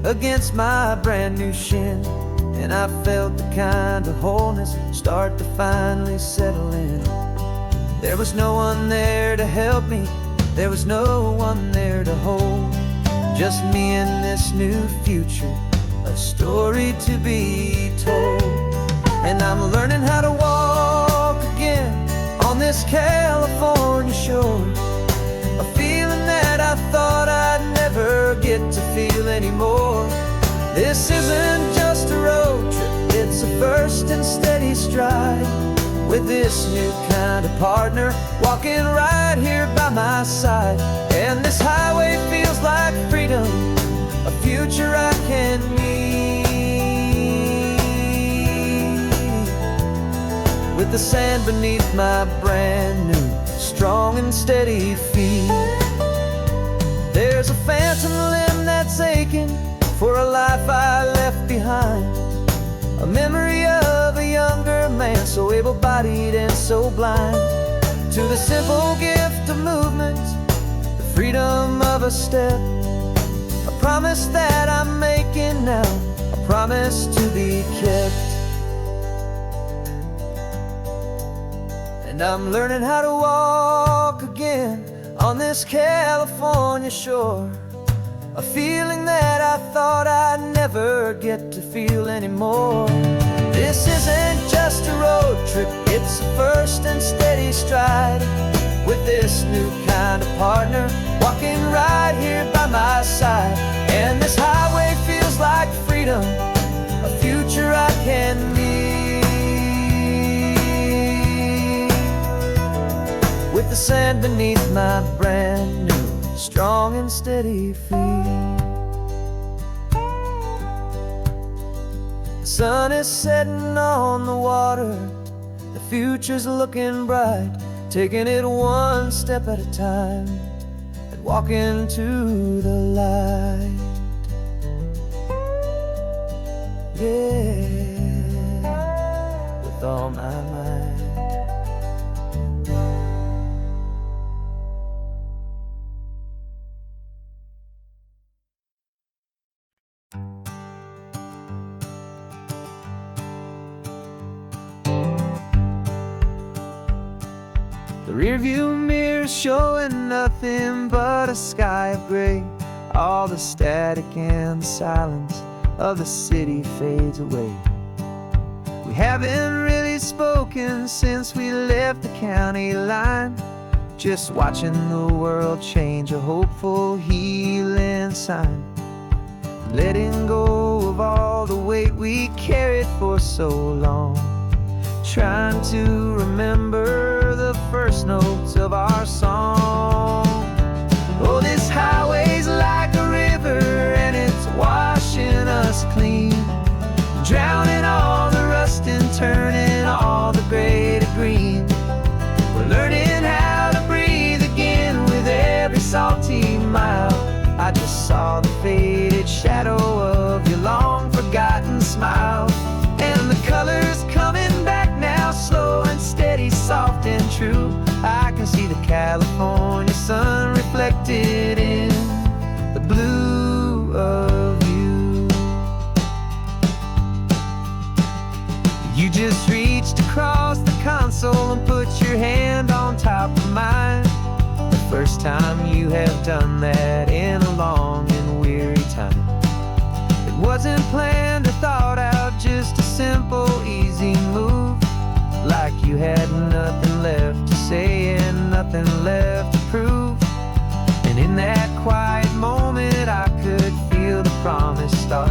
against my brand new shin, and I felt the kind of wholeness start to finally settle in. There was no one there to help me, there was no one there to hold, just me and this new future, a story to be told. And I'm learning how to walk again on this California shore, a feeling that I thought I'd never get to feel anymore. This isn't just a road trip, it's a first and steady stride, with this new kind of partner walking right here by my side. And this highway feels like freedom, a future I can need, with the sand beneath my brand new strong and steady feet. There's a phantom limb that's aching for a life I left behind, a memory of a younger man so able-bodied and so blind, to the simple gift of movement, the freedom of a step, a promise that I'm making now, a promise to be kept. And I'm learning how to walk again on this California shore, a feeling that I thought I'd never get to feel anymore. This isn't just a road trip, it's a first and steady stride, with this new kind of partner walking right here by my side. And this highway feels like freedom, a future I can need, with the sand beneath my brand new strong and steady feet. The sun is setting on the water, the future's looking bright, taking it one step at a time and walking to the light. Yeah, with all my might. The rearview mirror showing nothing but a sky of gray. All the static and the silence of the city fades away. We haven't really spoken since we left the county line, just watching the world change, a hopeful healing sign. Letting go of all the weight we carried for so long, trying to remember the first notes of our song. Oh, this highway's like a river and it's washing us clean, drowning all the rust and turning all the gray to green. We're learning how to breathe again with every salty mile. I just saw the faded shadow of your long forgotten smile, and the colors coming back now, slow and steady, soft and true. I can see the California sun reflected in the blue of you. You just reached across the console and put your hand on top of mine. The first time you have done that in a long and weary time. It wasn't planned or thought out, just a simple, easy move. Like you had nothing left to say and nothing left to prove. And in that quiet moment I could feel the promise start,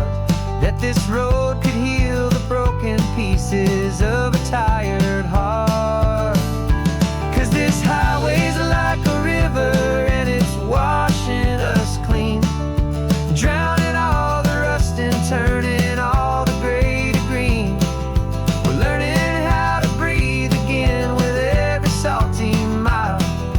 that this road could heal the broken pieces of a tired heart. 'Cause this highway's like a river and it's washing us clean, drowning all the rust and turning all the gray to green. We're learning how to breathe again with every salty mile.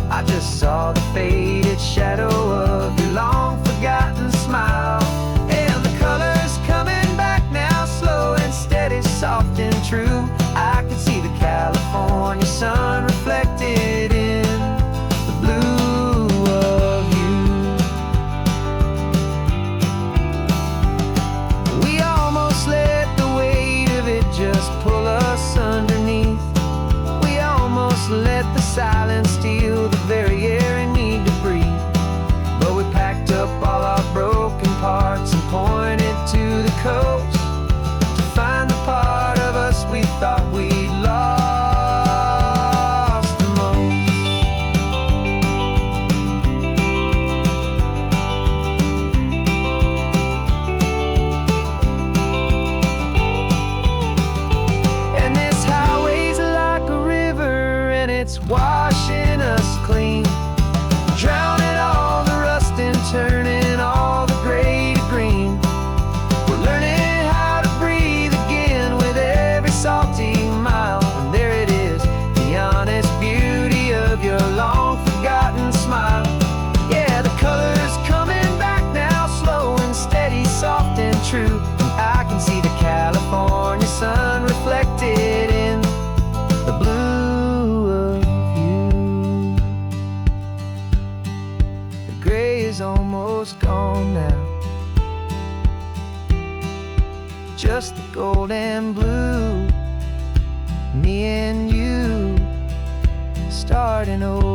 I just saw the faded shadow of your long forgotten smile, and the colors coming back now, slow and steady, soft and true. I can see the California sun reflected in the blue of you. We almost let the weight of it just pull us underneath. We almost let the silence steal the very air we need to breathe. But we packed up all our broken parts and pointed to the coast to find the part of us we thought we'd lost the most. And this highway's like a river and it's washing us clean, drowning all the rust and turning all the gray to green. We're learning how to breathe again with every salty mile. And there it is, the honest beauty of your long forgotten smile. Yeah, the colors coming back now, slow and steady, soft and true. I can see the California sun reflected in the blue of you. The gray is almost gone now, just the gold and blue. Me and you starting over.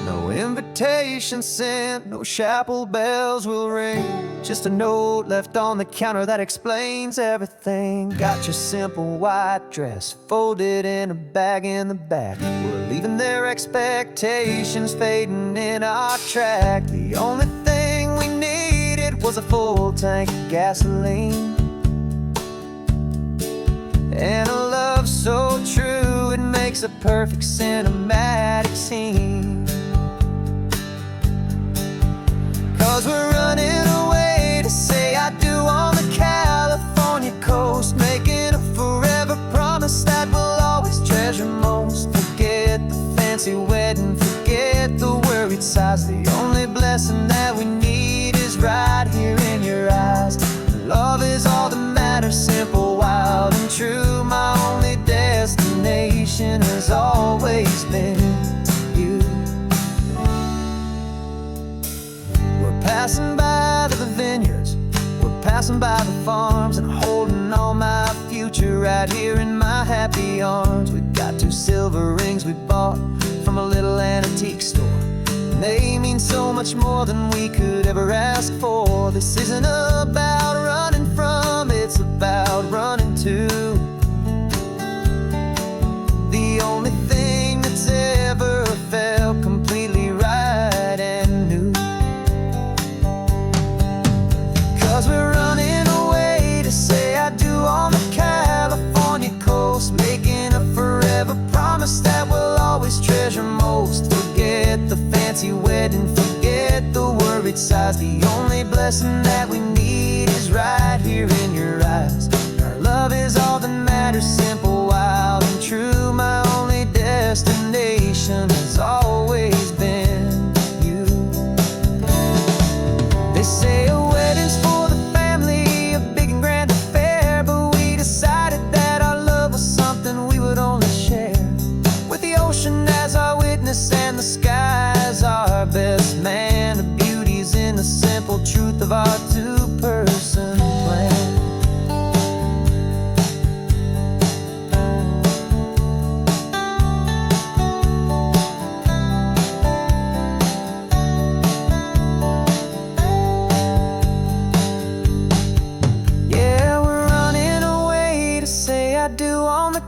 No invitation sent, no chapel bells will ring, just a note left on the counter that explains everything. Got your simple white dress folded in a bag in the back. We're leaving their expectations fading in our track. The only thing we needed was a full tank of gasoline, and a love so true it makes a perfect cinematic scene. 'Cause we're running away to say I do on the California coast, making a forever promise that we'll always treasure most. Forget the fancy wedding, forget the worried sighs. The only blessing that we need is right here in your eyes. Love is all that matters, simple, wild and true. My only destination has always been you. We're passing by the right here in my happy arms. We've got 2 silver rings we bought from a little antique store, and they mean so much more than we could ever ask for. This isn't about running from, it's about running to the only thing that's ever felt completely right and new. 'Cause we're running away to say I do on the California coast, making a forever promise that we'll always treasure most. Forget the fancy wedding, forget the worried sighs. The only blessing that we need is right here in your eyes. Our love is all that matters, simple, wild, and true. My only destination has always been you. They say a wedding's for the family, a big and grand affair, but we decided that our love was something we would only share with the ocean as our witness and the sky as our best man. The beauty's in the simple truth of our 2-person plan.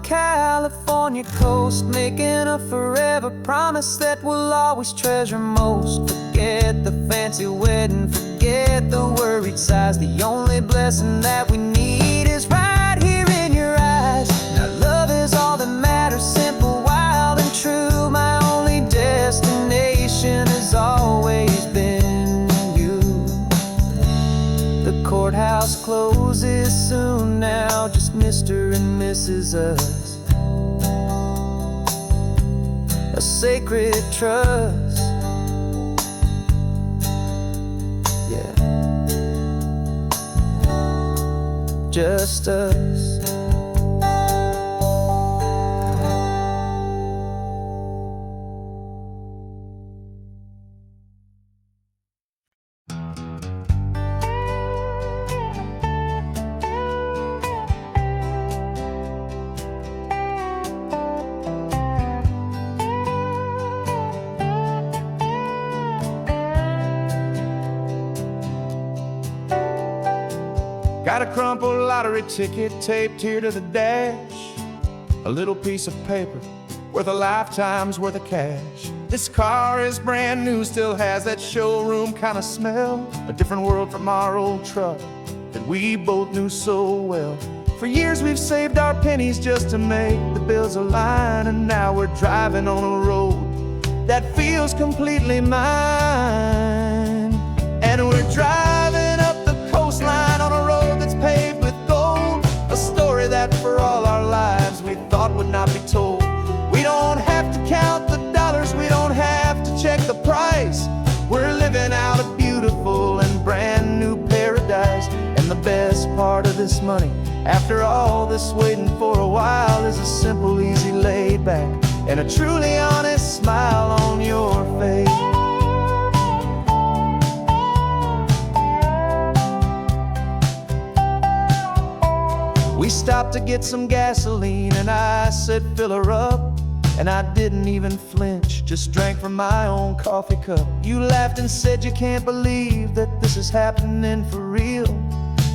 California coast, making a forever promise that we'll always treasure most. Forget the fancy wedding, forget the worried sighs. The only blessing that we need is right here in your eyes. Our love is all that matters, simple, wild, and true. My only destination has always been you. The courthouse closes soon now, just Mr. and Mrs. Us. A sacred trust, yeah, just us. Got a crumpled lottery ticket taped here to the dash, a little piece of paper worth a lifetime's worth of cash. This car is brand new, still has that showroom kind of smell, a different world from our old truck that we both knew so well. For years we've saved our pennies just to make the bills align, and now we're driving on a road that feels completely mine. And we're driving up the coastline on a road that's paved with gold, a story that for all our lives we thought would not be told. We don't have to count the dollars, we don't have to check the price. We're living out a beautiful and brand new paradise. And the best part of this money, after all this waiting for a while, is a simple, easy, laid back, and a truly honest smile on your face. We stopped to get some gasoline, and I said, fill her up. And I didn't even flinch, just drank from my own coffee cup. You laughed and said you can't believe that this is happening for real.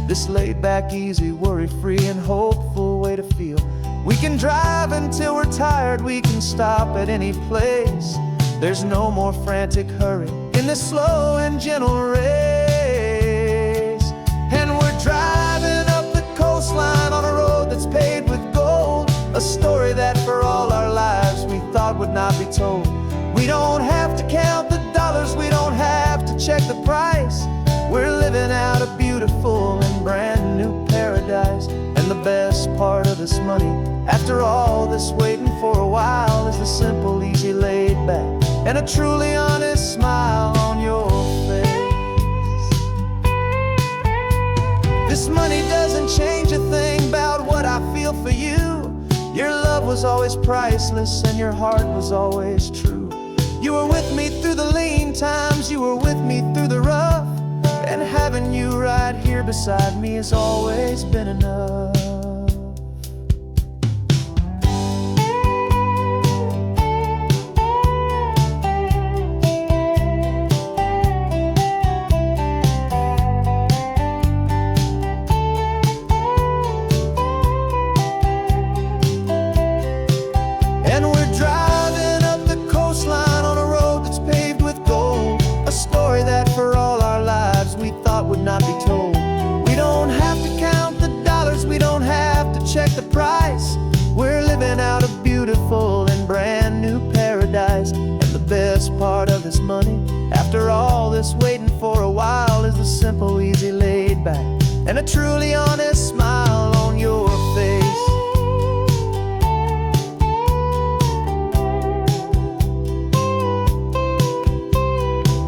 This laid back, easy, worry-free, and hopeful way to feel. We can drive until we're tired, we can stop at any place. There's no more frantic hurry in this slow and gentle race. And we're driving up the coastline on a road that's paved with gold, a story that for all our lives we thought would not be told. We don't have to count the dollars, we don't have to check the price. We're living out a beautiful and brand new paradise. And the best part of this money, after all this waiting for a while, is the simple, easy, laid back, and a truly honest smile on your face. This money doesn't change a thing about what I feel for you. Your love was always priceless and your heart was always true. You were with me through the lean times, you were with me through the rough, and having you right here beside me has always been enough. that's waiting for a while is the simple, easy, laid back, and a truly honest smile on your face.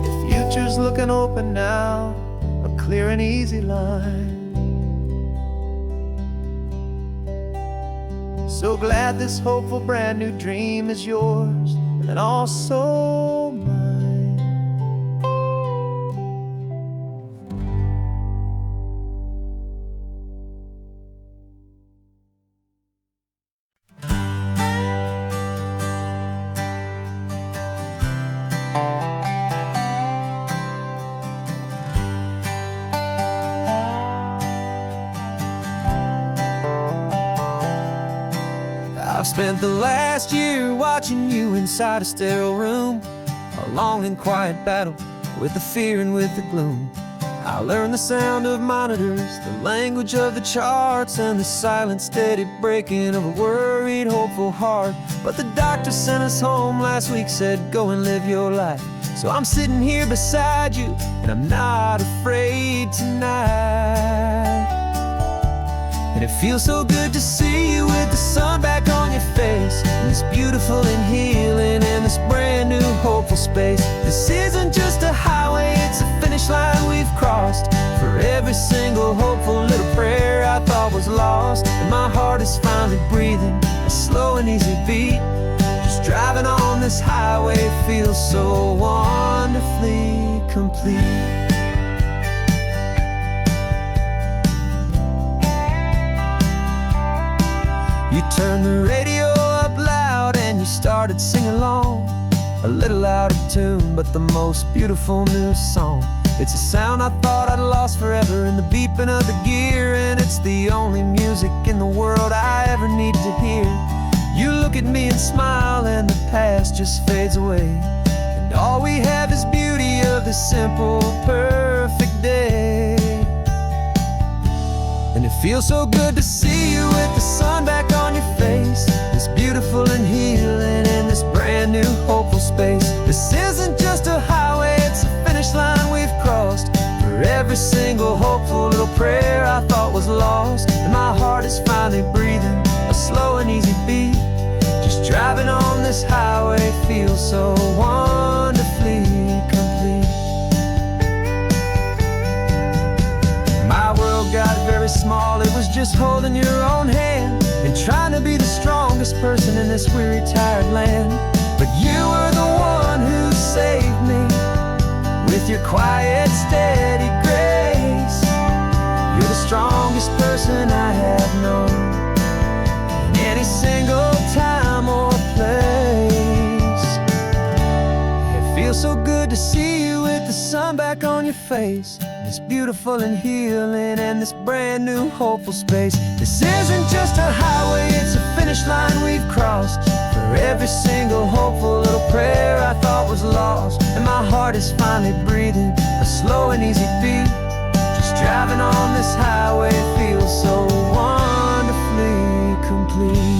The future's looking open now, a clear and easy line. So glad this hopeful brand new dream is yours and also mine. I've spent the last year watching you inside a sterile room, a long and quiet battle with the fear and with the gloom. I learned the sound of monitors, the language of the charts, and the silent, steady breaking of a worried, hopeful heart. But the doctor sent us home last week, said, go and live your life. So I'm sitting here beside you, and I'm not afraid tonight. And it feels so good to see you with the sun back on your face, and this beautiful and healing in this brand new hopeful space. This isn't just a highway, it's a finish line we've crossed. For every single hopeful little prayer I thought was lost, and my heart is finally breathing a slow and easy beat. Just driving on this highway feels so wonderfully complete. You turned the radio up loud and you started singing along, a little out of tune, but the most beautiful new song. It's a sound I thought I'd lost forever in the beeping of the gear, and it's the only music in the world I ever need to hear. You look at me and smile, and the past just fades away, and all we have is beauty of this simple, perfect day. And it feels so good to see you with the sun back on your face, this beautiful and healing in this brand new hopeful space. This isn't just a highway, it's a finish line we've crossed. For every single hopeful little prayer I thought was lost, and my heart is finally breathing a slow and easy beat. Just driving on this highway feels so wonderfully complete. My world got very small, it was just holding your own hand and trying to be the strongest person in this weary, tired land. But you were the one who saved me with your quiet, steady grace. You're the strongest person I have known in any single time or place. It feels so good to see you with the sun back on your face, this beautiful and healing and this brand new hopeful space. This isn't just a highway, it's a finish line we've crossed. For every single hopeful little prayer I thought was lost, and my heart is finally breathing a slow and easy beat. Just driving on this highway feels so wonderfully complete.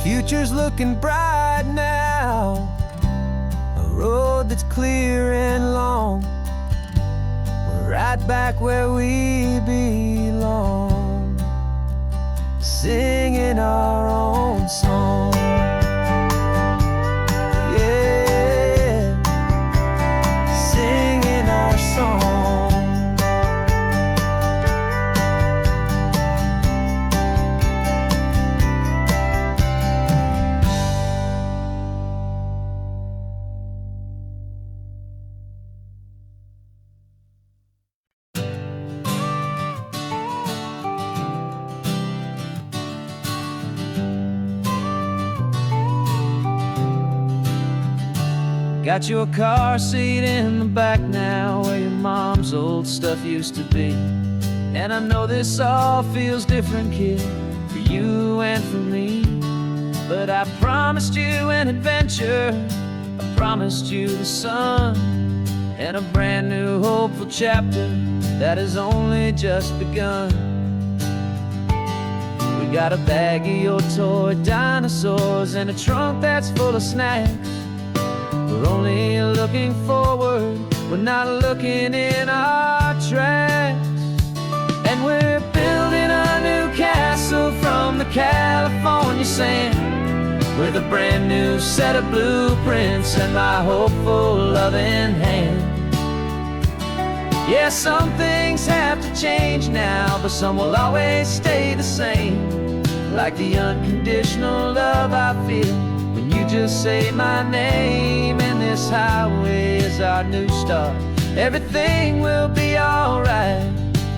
Future's looking bright now, a road that's clear and long. We're right back where we belong, singing our own song. Yeah, singing our song. Got your car seat in the back now, where your mom's old stuff used to be. And I know this all feels different, kid, for you and for me. But I promised you an adventure, I promised you the sun, and a brand new hopeful chapter that has only just begun. We You got a bag of your toy dinosaurs and a trunk that's full of snacks. We're only looking forward, we're not looking in our tracks. And we're building a new castle from the California sand, with a brand new set of blueprints and my hopeful loving hand. Yeah, some things have to change now, but some will always stay the same. Like the unconditional love I feel when you just say my name. And this highway is our new start. Everything will be alright.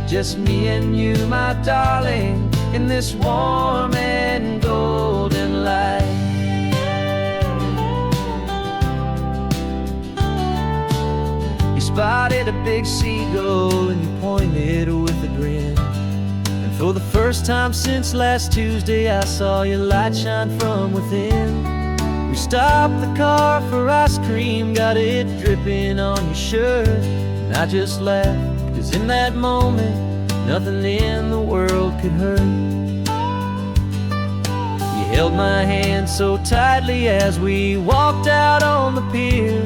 Just me and you, my darling, in this warm and golden light. You spotted a big seagull and you pointed with a grin. And for the first time since last Tuesday, I saw your light shine from within. We stopped the car for ice cream, got it dripping on your shirt. And I just laughed, 'cause in that moment, nothing in the world could hurt. You held my hand so tightly as we walked out on the pier,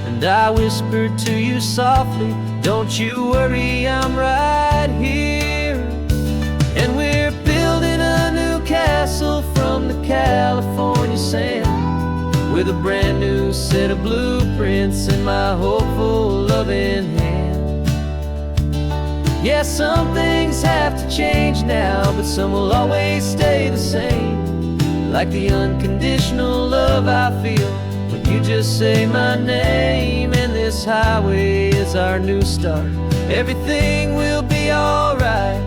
and I whispered to you softly, don't you worry, I'm right here. And we're building a new castle from the California sand, with a brand new set of blueprints in my hopeful loving hand. Yeah, some things have to change now, but some will always stay the same. Like the unconditional love I feel when you just say my name. And this highway is our new start. Everything will be alright.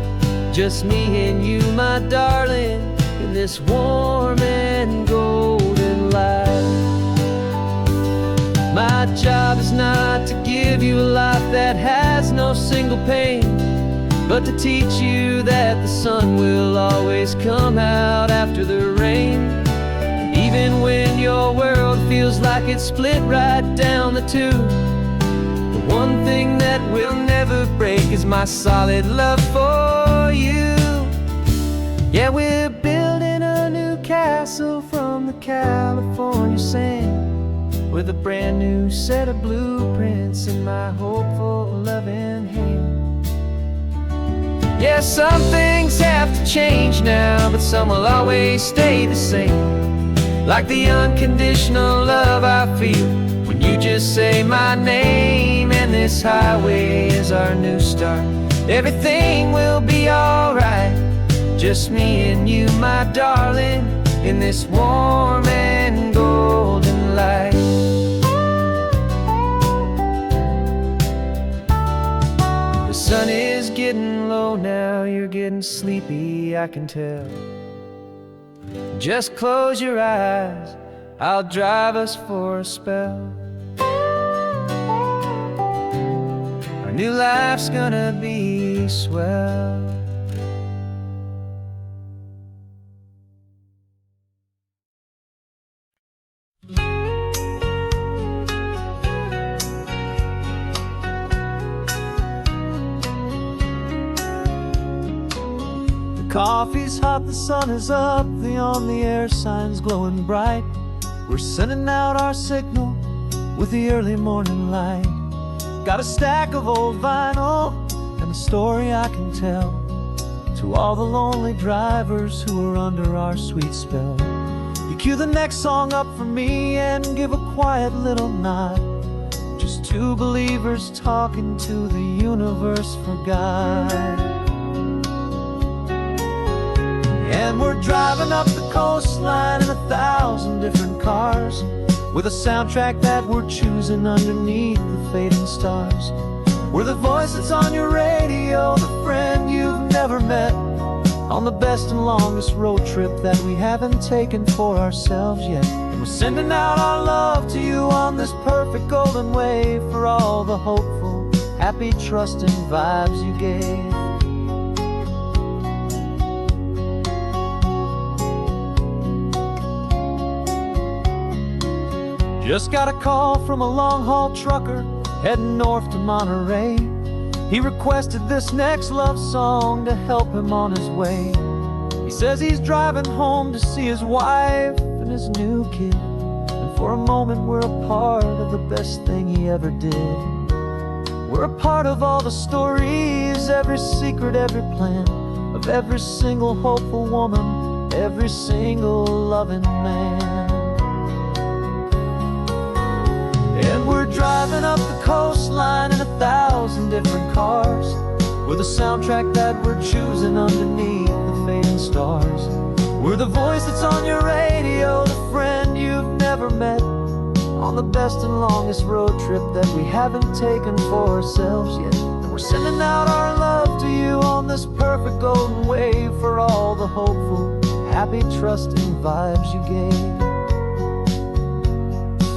Just me and you, my darling, in this warm and golden light. My job is not to give you a life that has no single pain, but to teach you that the sun will always come out after the rain. Even when your world feels like it's split right down the two, the one thing that will never break is my solid love for you. Yeah, we're building a new castle from the California sand, with a brand new set of blueprints in my hopeful loving hand. Yeah, some things have to change now, but some will always stay the same. Like the unconditional love I feel when you just say my name. And this highway is our new start. Everything will be alright. Just me and you, my darling, in this warm and golden light. The sun is getting low now, you're getting sleepy, I can tell. Just close your eyes, I'll drive us for a spell. Our new life's gonna be swell. Coffee's hot, the sun is up, the on-the-air sign's glowing bright. We're sending out our signal with the early morning light. Got a stack of old vinyl and a story I can tell to all the lonely drivers who are under our sweet spell. You cue the next song up for me and give a quiet little nod. Just two believers talking to the universe for God. And we're driving up the coastline in 1,000 different cars, with a soundtrack that we're choosing underneath the fading stars. We're the voice that's on your radio, the friend you've never met, on the best and longest road trip that we haven't taken for ourselves yet. And we're sending out our love to you on this perfect golden wave, for all the hopeful, happy, trusting vibes you gave. Just got a call from a long-haul trucker heading north to Monterey. He requested this next love song to help him on his way. He says he's driving home to see his wife and his new kid, and for a moment we're a part of the best thing he ever did. We're a part of all the stories, every secret, every plan, of every single hopeful woman, every single loving man. And we're driving up the coastline in 1,000 different cars, with a soundtrack that we're choosing underneath the fading stars. We're the voice that's on your radio, the friend you've never met, on the best and longest road trip that we haven't taken for ourselves yet. And we're sending out our love to you on this perfect golden wave, for all the hopeful, happy, trusting vibes you gave.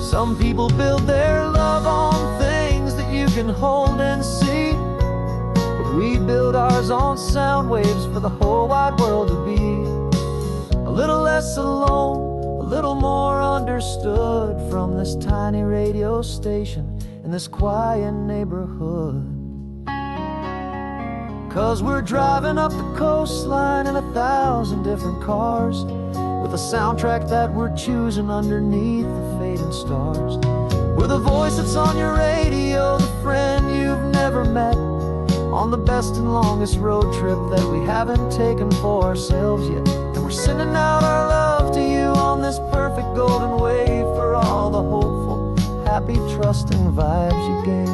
Some people build their love on things that you can hold and see, but we build ours on sound waves for the whole wide world to be a little less alone, a little more understood, from this tiny radio station in this quiet neighborhood. 'Cause we're driving up the coastline in 1,000 different cars, with a soundtrack that we're choosing underneath the fading stars. We're the voice that's on your radio, the friend you've never met, on the best and longest road trip that we haven't taken for ourselves yet. And we're sending out our love to you on this perfect golden wave, for all the hopeful, happy, trusting vibes you gave.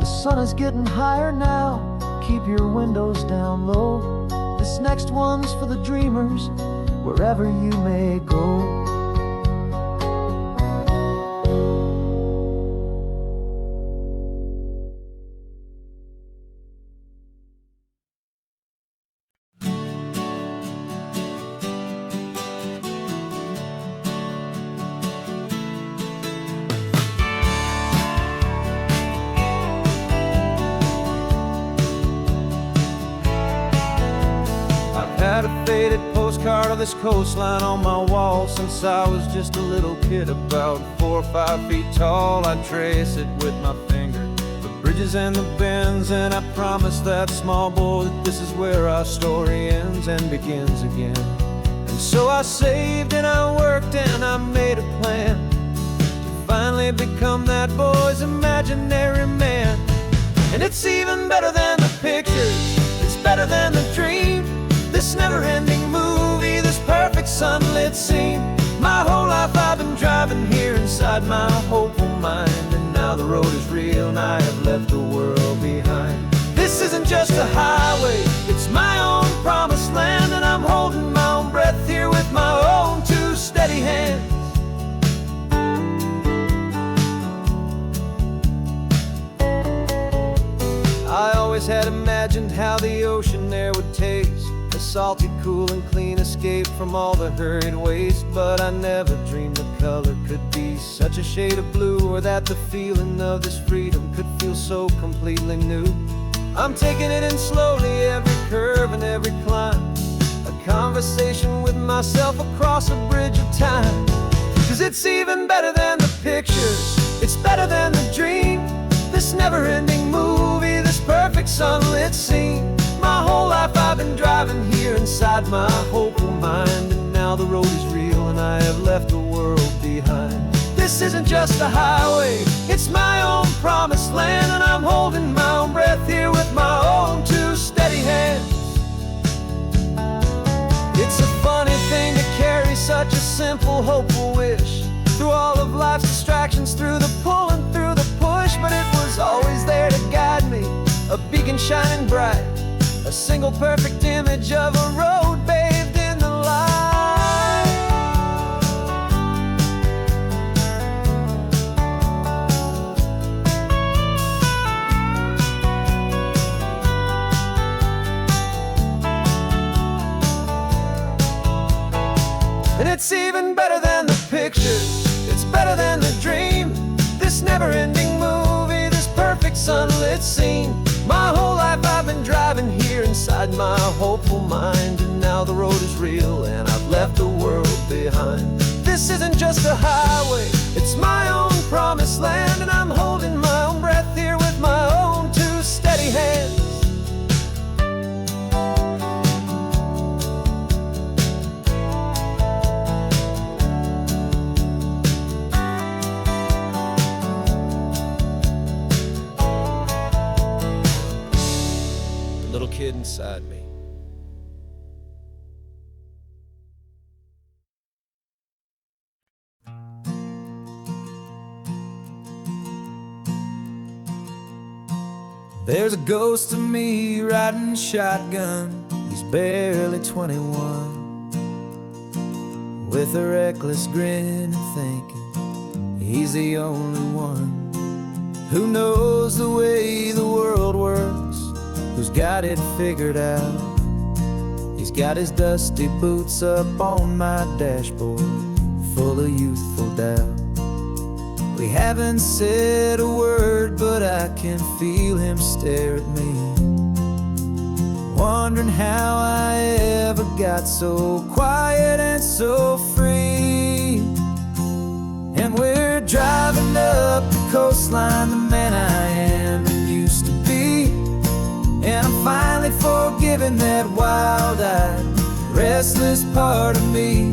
The sun is getting higher now, keep your windows down low. This next one's for the dreamers, wherever you may go. Had a faded postcard of this coastline on my wall since I was just a little kid, about 4 or 5 feet tall. I trace it with my finger, the bridges and the bends, and I promised that small boy that this is where our story ends and begins again. And so I saved and I worked and I made a plan to finally become that boy's imaginary man. And it's even better than the pictures, it's better than the dream, this never-ending movie, this perfect sunlit scene. My whole life I've been driving here inside my hopeful mind, and now the road is real and I have left the world behind. This isn't just a highway, it's my own promised land, and I'm holding my own breath here with my own 2 steady hands. I always had imagined how the ocean there would taste, a salty, cool and clean escape from all the hurried waste. But I never dreamed the color could be such a shade of blue, or that the feeling of this freedom could feel so completely new. I'm taking it in slowly, every curve and every climb, a conversation with myself across a bridge of time. 'Cause it's even better than the pictures, it's better than the dream, this never-ending movie, this perfect sunlit scene. My whole life I've been driving here inside my hopeful mind, and now the road is real and I have left the world behind. This isn't just a highway, it's my own promised land, and I'm holding my own breath here with my own 2 steady hands. It's a funny thing to carry such a simple, hopeful wish through all of life's distractions, through the pull and through the push, but it was always there to guide me, a beacon shining bright, a single perfect image of a road bathed in the light. And it's even better than the pictures, it's better than the dream, this never-ending movie, this perfect sunlit scene. My whole life I've been driving here inside my hopeful mind, and now the road is real and I've left the world behind. This isn't just a highway, it's my own promised land. beside me. There's a ghost of me riding shotgun. He's barely 21, with a reckless grin and thinking he's the only one who knows the way the world works, who's got it figured out. He's got his dusty boots up on my dashboard, full of youthful doubt. We haven't said a word, but I can feel him stare at me, wondering how I ever got so quiet and so free. And we're driving up the coastline, the man I am and used to be. And I'm finally forgiving that wild-eyed, restless part of me.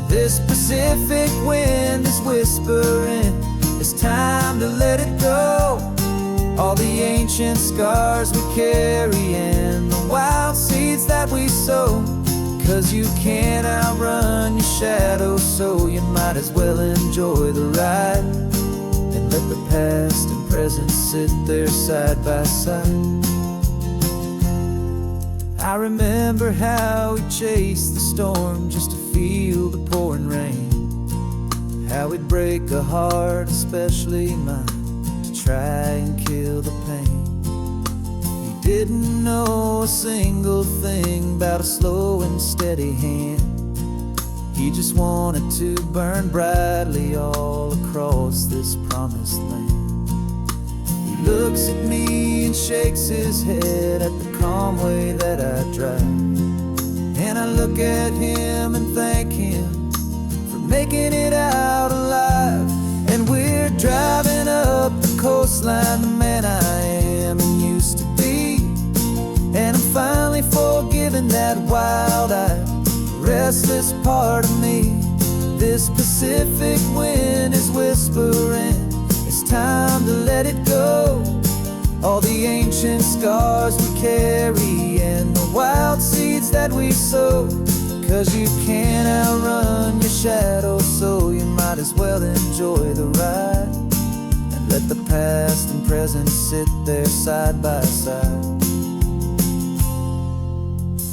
This Pacific wind is whispering, it's time to let it go. All the ancient scars we carry and the wild seeds that we sow. 'Cause you can't outrun your shadow, so you might as well enjoy the ride and let the past and present sit there side by side. I remember how we chased the storm just to feel the pouring rain, how we'd break a heart, especially mine, to try and kill the pain. He didn't know a single thing about a slow and steady hand. He just wanted to burn brightly all across this promised land. He looks at me and shakes his head at the calm way that I drive, and I look at him and thank him for making it out alive. And we're driving up the coastline, the man I am and used to be. And I'm finally forgiving that wild-eyed, restless part of me. This Pacific wind is whispering, it's time to let it go. All the ancient scars we carry and the wild seeds that we sow. 'Cause you can't outrun your shadow, so you might as well enjoy the ride and let the past and present sit there side by side.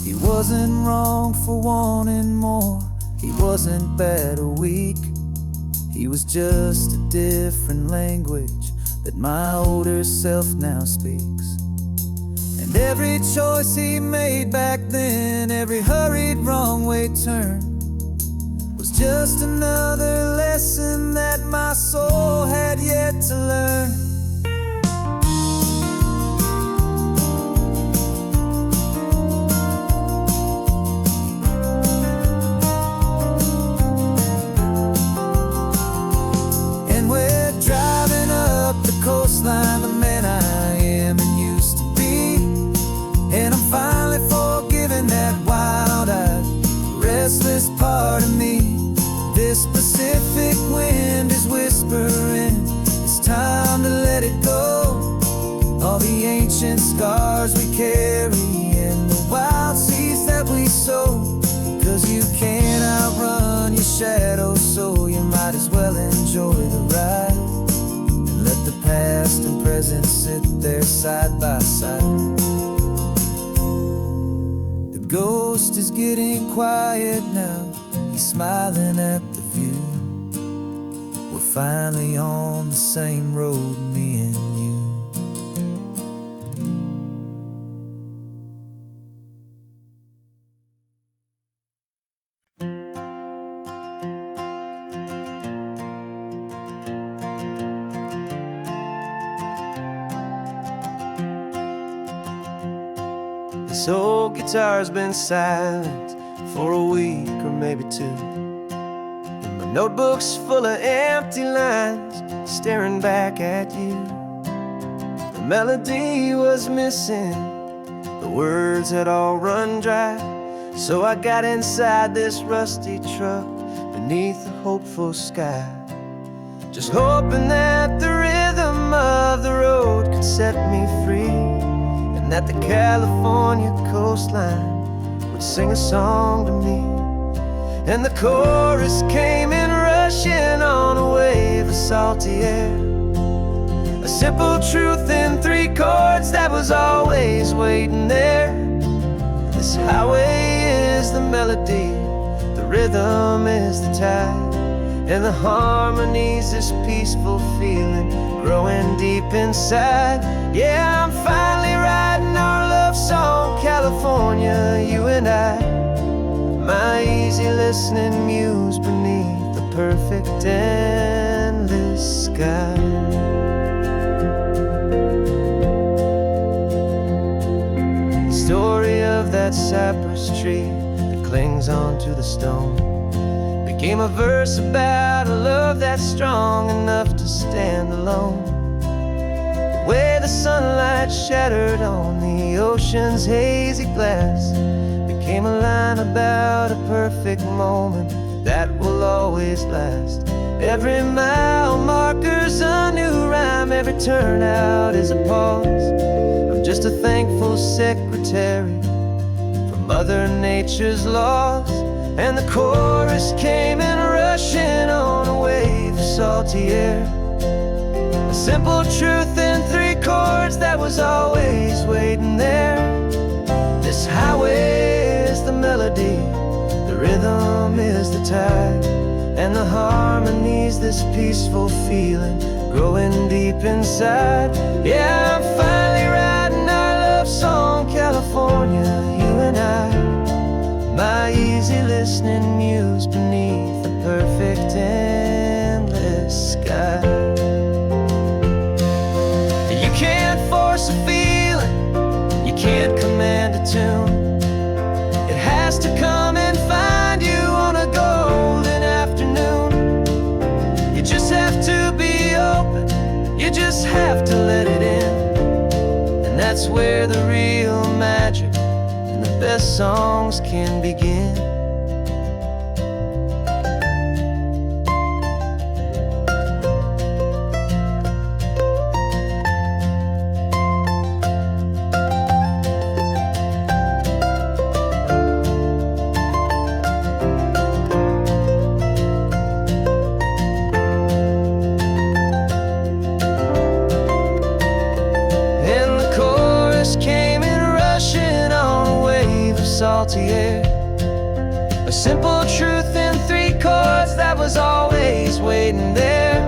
He wasn't wrong for wanting more, he wasn't bad or weak. He was just a different language that my older self now speaks. And every choice he made back then, every hurried wrong way turn, was just another lesson that my soul had yet to learn. And we're driving up the coastline, the man I am and used to be. And I'm finally forgiving that wild-eyed, restless part of me. This Pacific wind is whispering, it's time to let it go. All the ancient scars we carry and the wild seeds that we sow. 'Cause you can't outrun your shadow, so you might as well enjoy the ride and let the past and present sit there side by side. The ghost is getting quiet now, he's smiling at the view. We're finally on the same road, me and you. This old guitar's been silent for a week or maybe two, and my notebook's full of empty lines staring back at you. The melody was missing, the words had all run dry, so I got inside this rusty truck beneath a hopeful sky, just hoping that the rhythm of the road could set me free. And that the California coastline would sing a song to me. And the chorus came in rushing on a wave of salty air, a simple truth in 3 chords that was always waiting there. This highway is the melody, the rhythm is the tide, and the harmony's this peaceful feeling growing deep inside. Yeah, I'm finally writing our love song, California, you and I, my easy listening muse beneath the perfect endless sky. The story of that cypress tree that clings onto the stone became a verse about a love that's strong enough to stand alone. The way the sunlight shattered on the ocean's hazy glass became a line about a perfect moment that will always last. Every mile marker's a new rhyme, every turnout is a pause. I'm just a thankful secretary for Mother Nature's laws. And the chorus came in rushing on a wave of salty air, a simple truth in 3 chords that was always waiting there. This highway is the melody, the rhythm is the tide, and the harmony's this peaceful feeling growing deep inside. Yeah, I'm finally writing our love song, California, you and I, my easy listening muse beneath the perfect endless sky. You can't force a feeling, you can't command a tune. It has to come and find you on a golden afternoon. You just have to be open, you just have to let it in. And that's where the real magic and the best songs can begin. Salty air, a simple truth in 3 chords that was always waiting there.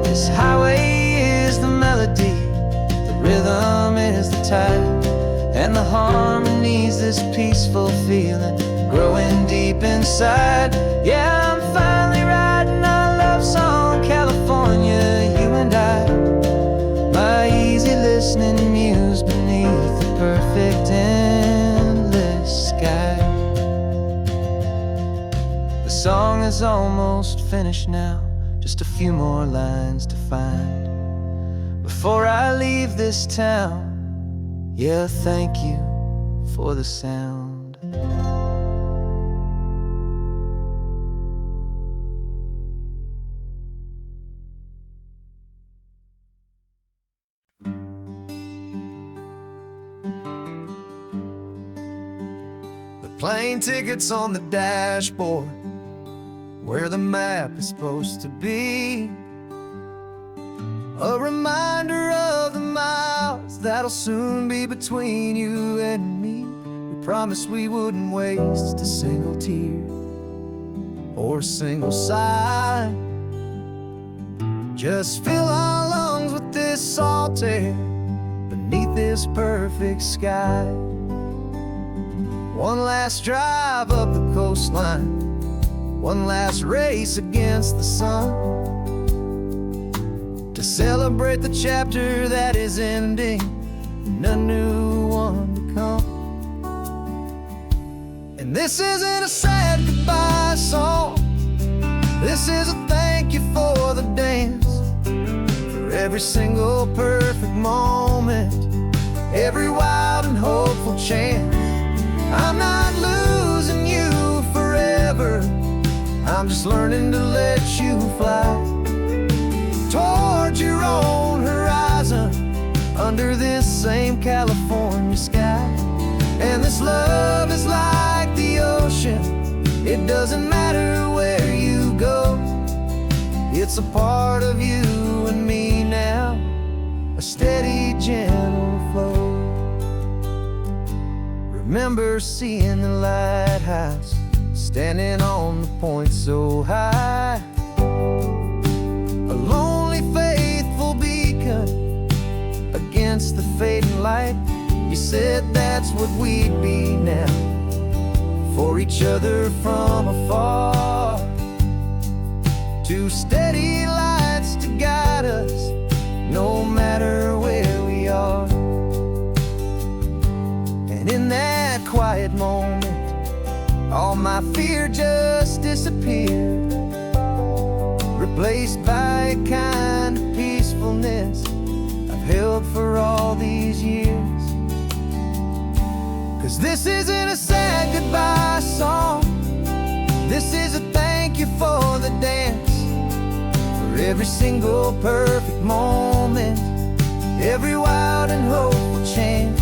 This highway is the melody, the rhythm is the tide, and the harmony's this peaceful feeling growing deep inside. Yeah, I'm finally writing our love song, California, you and I, my easy listening muse beneath the perfect endless sky. The song is almost finished now, just a few more lines to find before I leave this town. Yeah, thank you for the sound. Plane tickets on the dashboard, where the map is supposed to be. A reminder of the miles that'll soon be between you and me. We promised we wouldn't waste a single tear or a single sigh. Just fill our lungs with this salt air beneath this perfect sky. One last drive up the coastline, one last race against the sun, to celebrate the chapter that is ending and a new one to come. And this isn't a sad goodbye song, this is a thank you for the dance, for every single perfect moment, every wild and hopeful chance. I'm not losing you forever, I'm just learning to let you fly towards your own horizon, under this same California this love is like the ocean. It doesn't matter where you go. It's a part of you and me now, a steady, gentle flow. Remember seeing the lighthouse, standing on the point so high, a lonely, faithful beacon against the fading light. You said that's what we'd be now, for each other from afar. Two steady lights to guide us, no matter where we are. And in that quiet moment, all my fear just disappeared, replaced by a kind of peacefulness I've held for all these years. 'Cause this isn't a sad goodbye song, this is a thank you for the dance, for every single perfect moment, every wild and hopeful chance.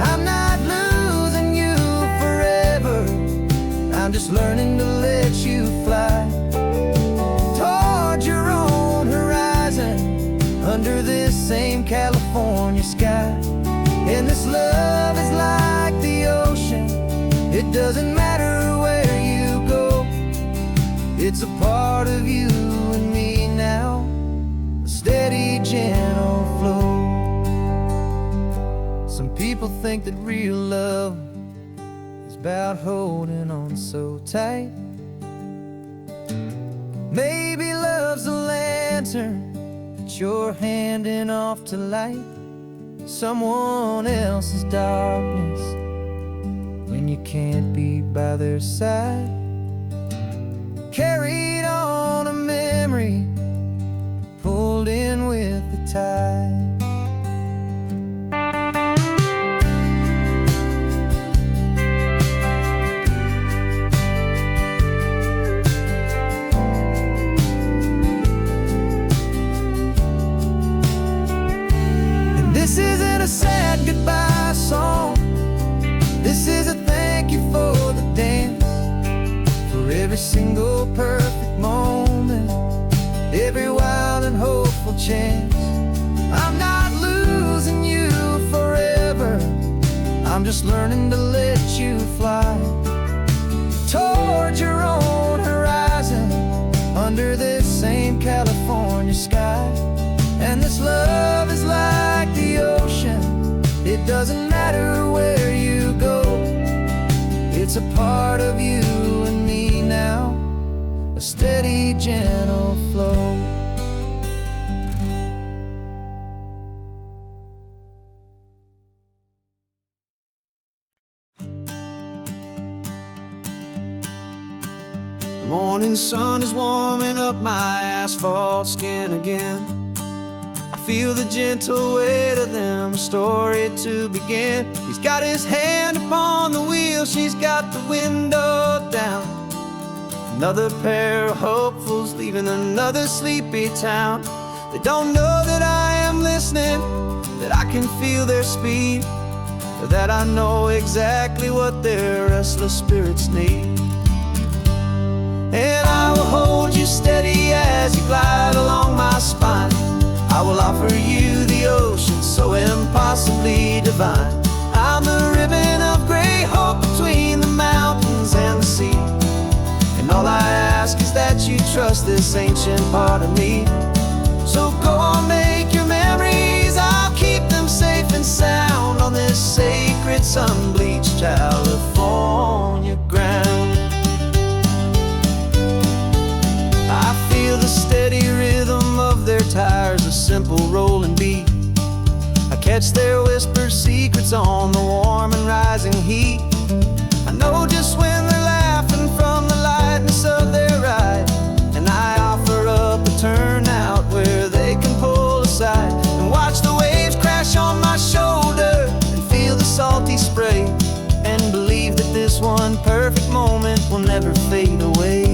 I'm not losing you forever, I'm just learning to let you fly toward your own horizon, under this same California sky. And this love is like the ocean, it doesn't matter where you go. It's a part of you and me now, a steady, gentle flow. Some people think that real love is about holding on so tight. Maybe love's a lantern that you're handing off to light someone else's darkness when you can't be by their side. Carried on a memory, pulled in with the tide. This isn't a sad goodbye song, this is a thank you for the dance, for every single perfect moment, every wild and hopeful chance. I'm not losing you forever, I'm just learning to let you fly toward your own horizon, under this same California sky. And this love is like the ocean, it doesn't matter where you go. It's a part of you and me now, a steady, gentle flow. The morning sun is warming up my asphalt skin again. Feel the gentle weight of them, a story to begin. He's got his hand upon the wheel, she's got the window down. Another pair of hopefuls leaving another sleepy town. They don't know that I am listening, that I can feel their speed, or that I know exactly what their restless spirits need. And I will hold you steady as you glide along my spine. I will offer you the ocean so impossibly divine. I'm the ribbon of gray hope between the mountains and the sea. And all I ask is that you trust this ancient part of me. So go on, make your memories, I'll keep them safe and sound on this sacred sun-bleached California ground. I feel the steady rhythm of their tires, a simple rolling beat. I catch their whispered secrets on the warm and rising heat. I know just when they're laughing from the lightness of their ride, and I offer up a turnout where they can pull aside and watch the waves crash on my shoulder and feel the salty spray, and believe that this one perfect moment will never fade away.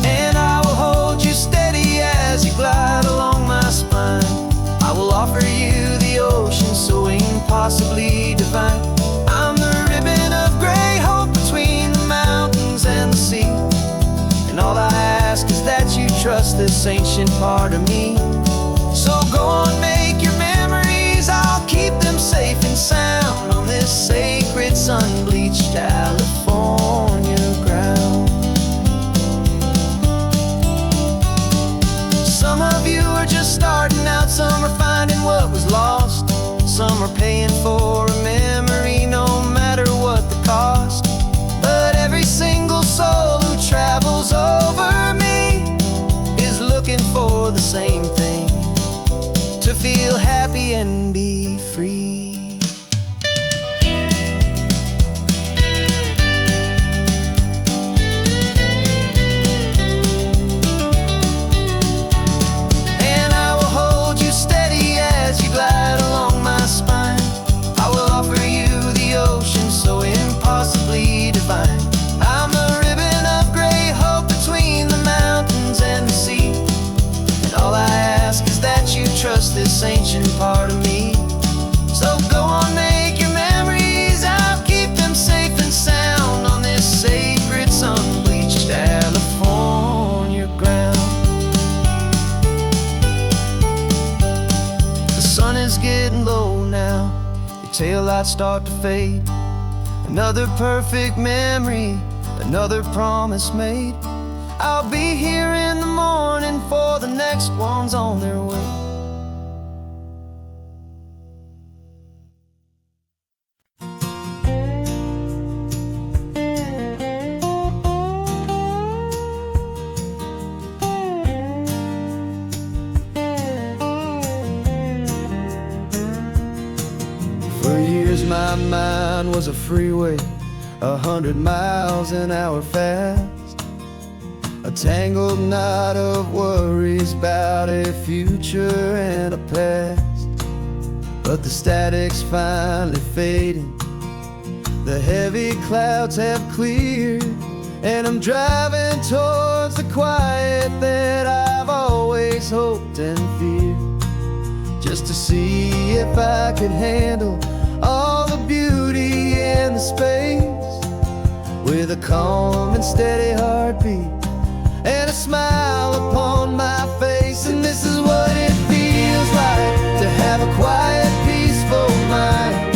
And I will hold you steady as you glide along my spine. I will offer you the ocean so impossibly divine. trust this ancient part of me. So go on, make your memories, I'll keep them safe and sound on this sacred sun-bleached California ground. Some of you are just starting out, some are finding what was lost, some are paying for a memory no matter what the cost. But every single soul who travels over me is looking for the same thing, to feel happy and be free. And I will hold you steady as you glide along my spine. I will offer you the ocean so impossibly divine. I'm a ribbon of gray hope between the mountains and the sea. And all I ask is that you trust this ancient part of me. So go on, make your memories, I'll keep them safe and sound on this sacred sun-bleached California ground. The sun is getting low now, your taillights start to fade. Another perfect memory, another promise made. I'll be here in the morning for the next ones on their way. For years my mind was a freeway, 100 miles an hour fast, a tangled knot of worries about a future and a past. But the static's finally fading, the heavy clouds have cleared, and I'm driving towards the quiet that I've always hoped and feared, just to see if I could handle all the beauty and the space, with a calm and steady heartbeat and a smile upon my face. And this is what it feels like to have a quiet, peaceful mind.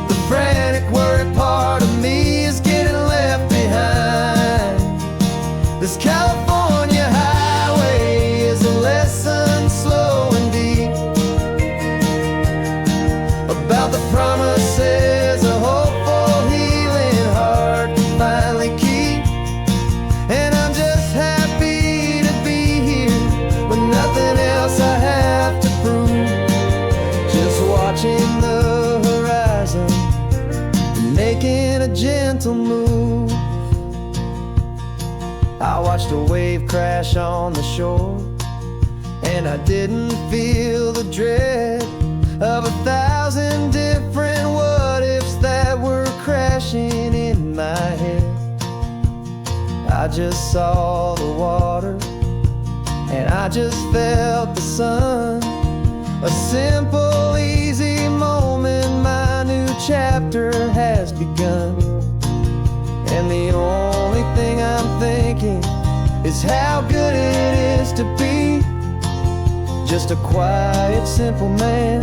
The frantic, worried part of me is getting left behind. This California highway is a lesson slow and deep about the promises a hopeful, healing heart can finally keep. And I'm just happy to be here with nothing else I have to prove, just watching the horizon and making a gentle move. I watched a wave crash on the shore, and I didn't feel the dread of 1,000 different what-ifs that were crashing in my head. I just saw the water, and I just felt the sun. A simple, easy moment, my new chapter has begun. And the only thing I'm thinking is how good it is to be just a quiet, simple man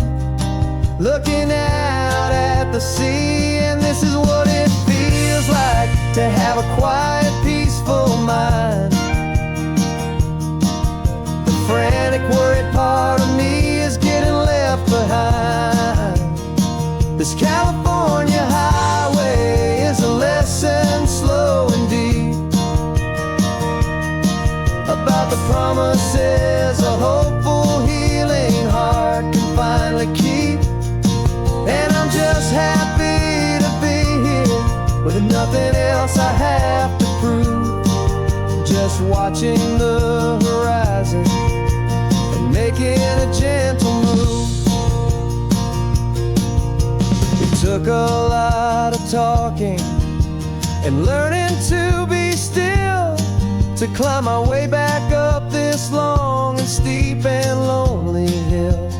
looking out at the sea. And this is what it feels like to have a quiet, peaceful mind. The frantic, worried part of me is getting left behind. This California highway is a lesson slow and deep about the promises a hopeful, healing heart can finally keep. And I'm just happy to be here with nothing else I have to prove, just watching the horizon and making a gentle move. It took a lot of talking and learning to be still to climb my way back up this long and steep and lonely hill.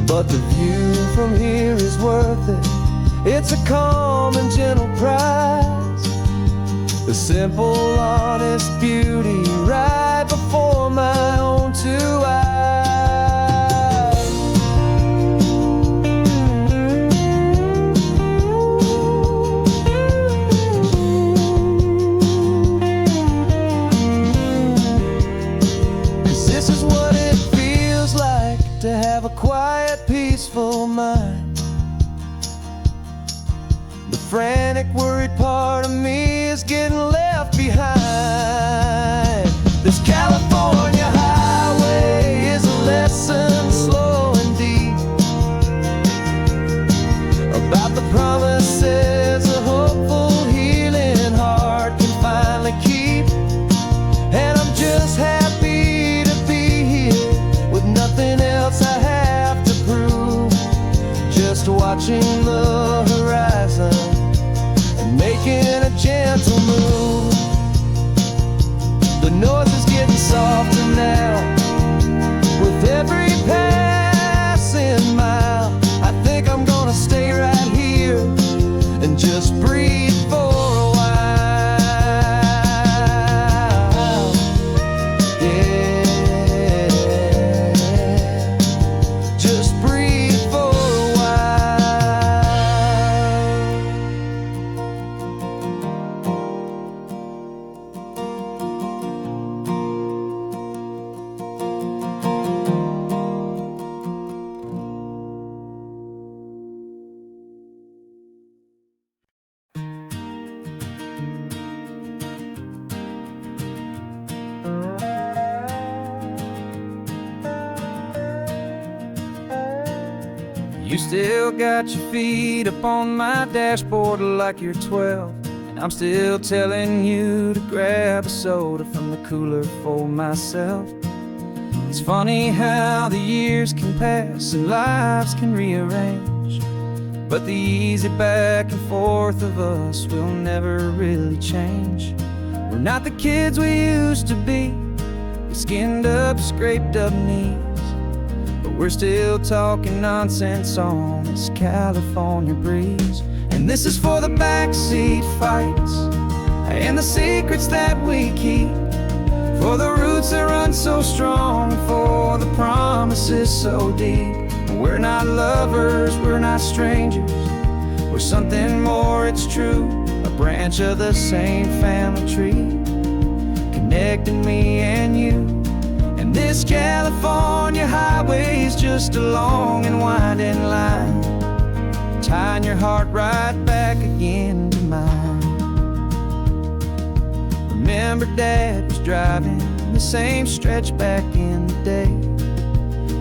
But the view from here is worth it. It's a calm and gentle prize The simple, honest beauty right before my own two eyes. 'Cause this is what it feels like to have a quiet, peaceful mind. The frantic, worried part of me is getting left behind. This California highway is a lesson slow and deep about the promises a hopeful, healing heart can finally keep. And I'm just happy to be here with nothing else I have to prove. Just watching the horizon and making a gentle move. The noise is getting softer now with every passing mile. I think I'm gonna stay right here and just breathe for a while. Yeah, just breathe for a while. You still got your feet up on my dashboard like you're 12, and I'm still telling you to grab a soda from the cooler for myself. It's funny how the years can pass and lives can rearrange, but the easy back and forth of us will never really change. We're not the kids we used to be, with skinned up, scraped up knees, but we're still talking nonsense on this California breeze. And this is for the backseat fights and the secrets that we keep, for the roots that run so strong, for the promises so deep. We're not lovers, we're not strangers, we're something more, it's true. A branch of the same family tree, connecting me and you. And this California highway is just a long and winding line, tying your heart right back again to mine. Remember Dad was driving the same stretch back in the day,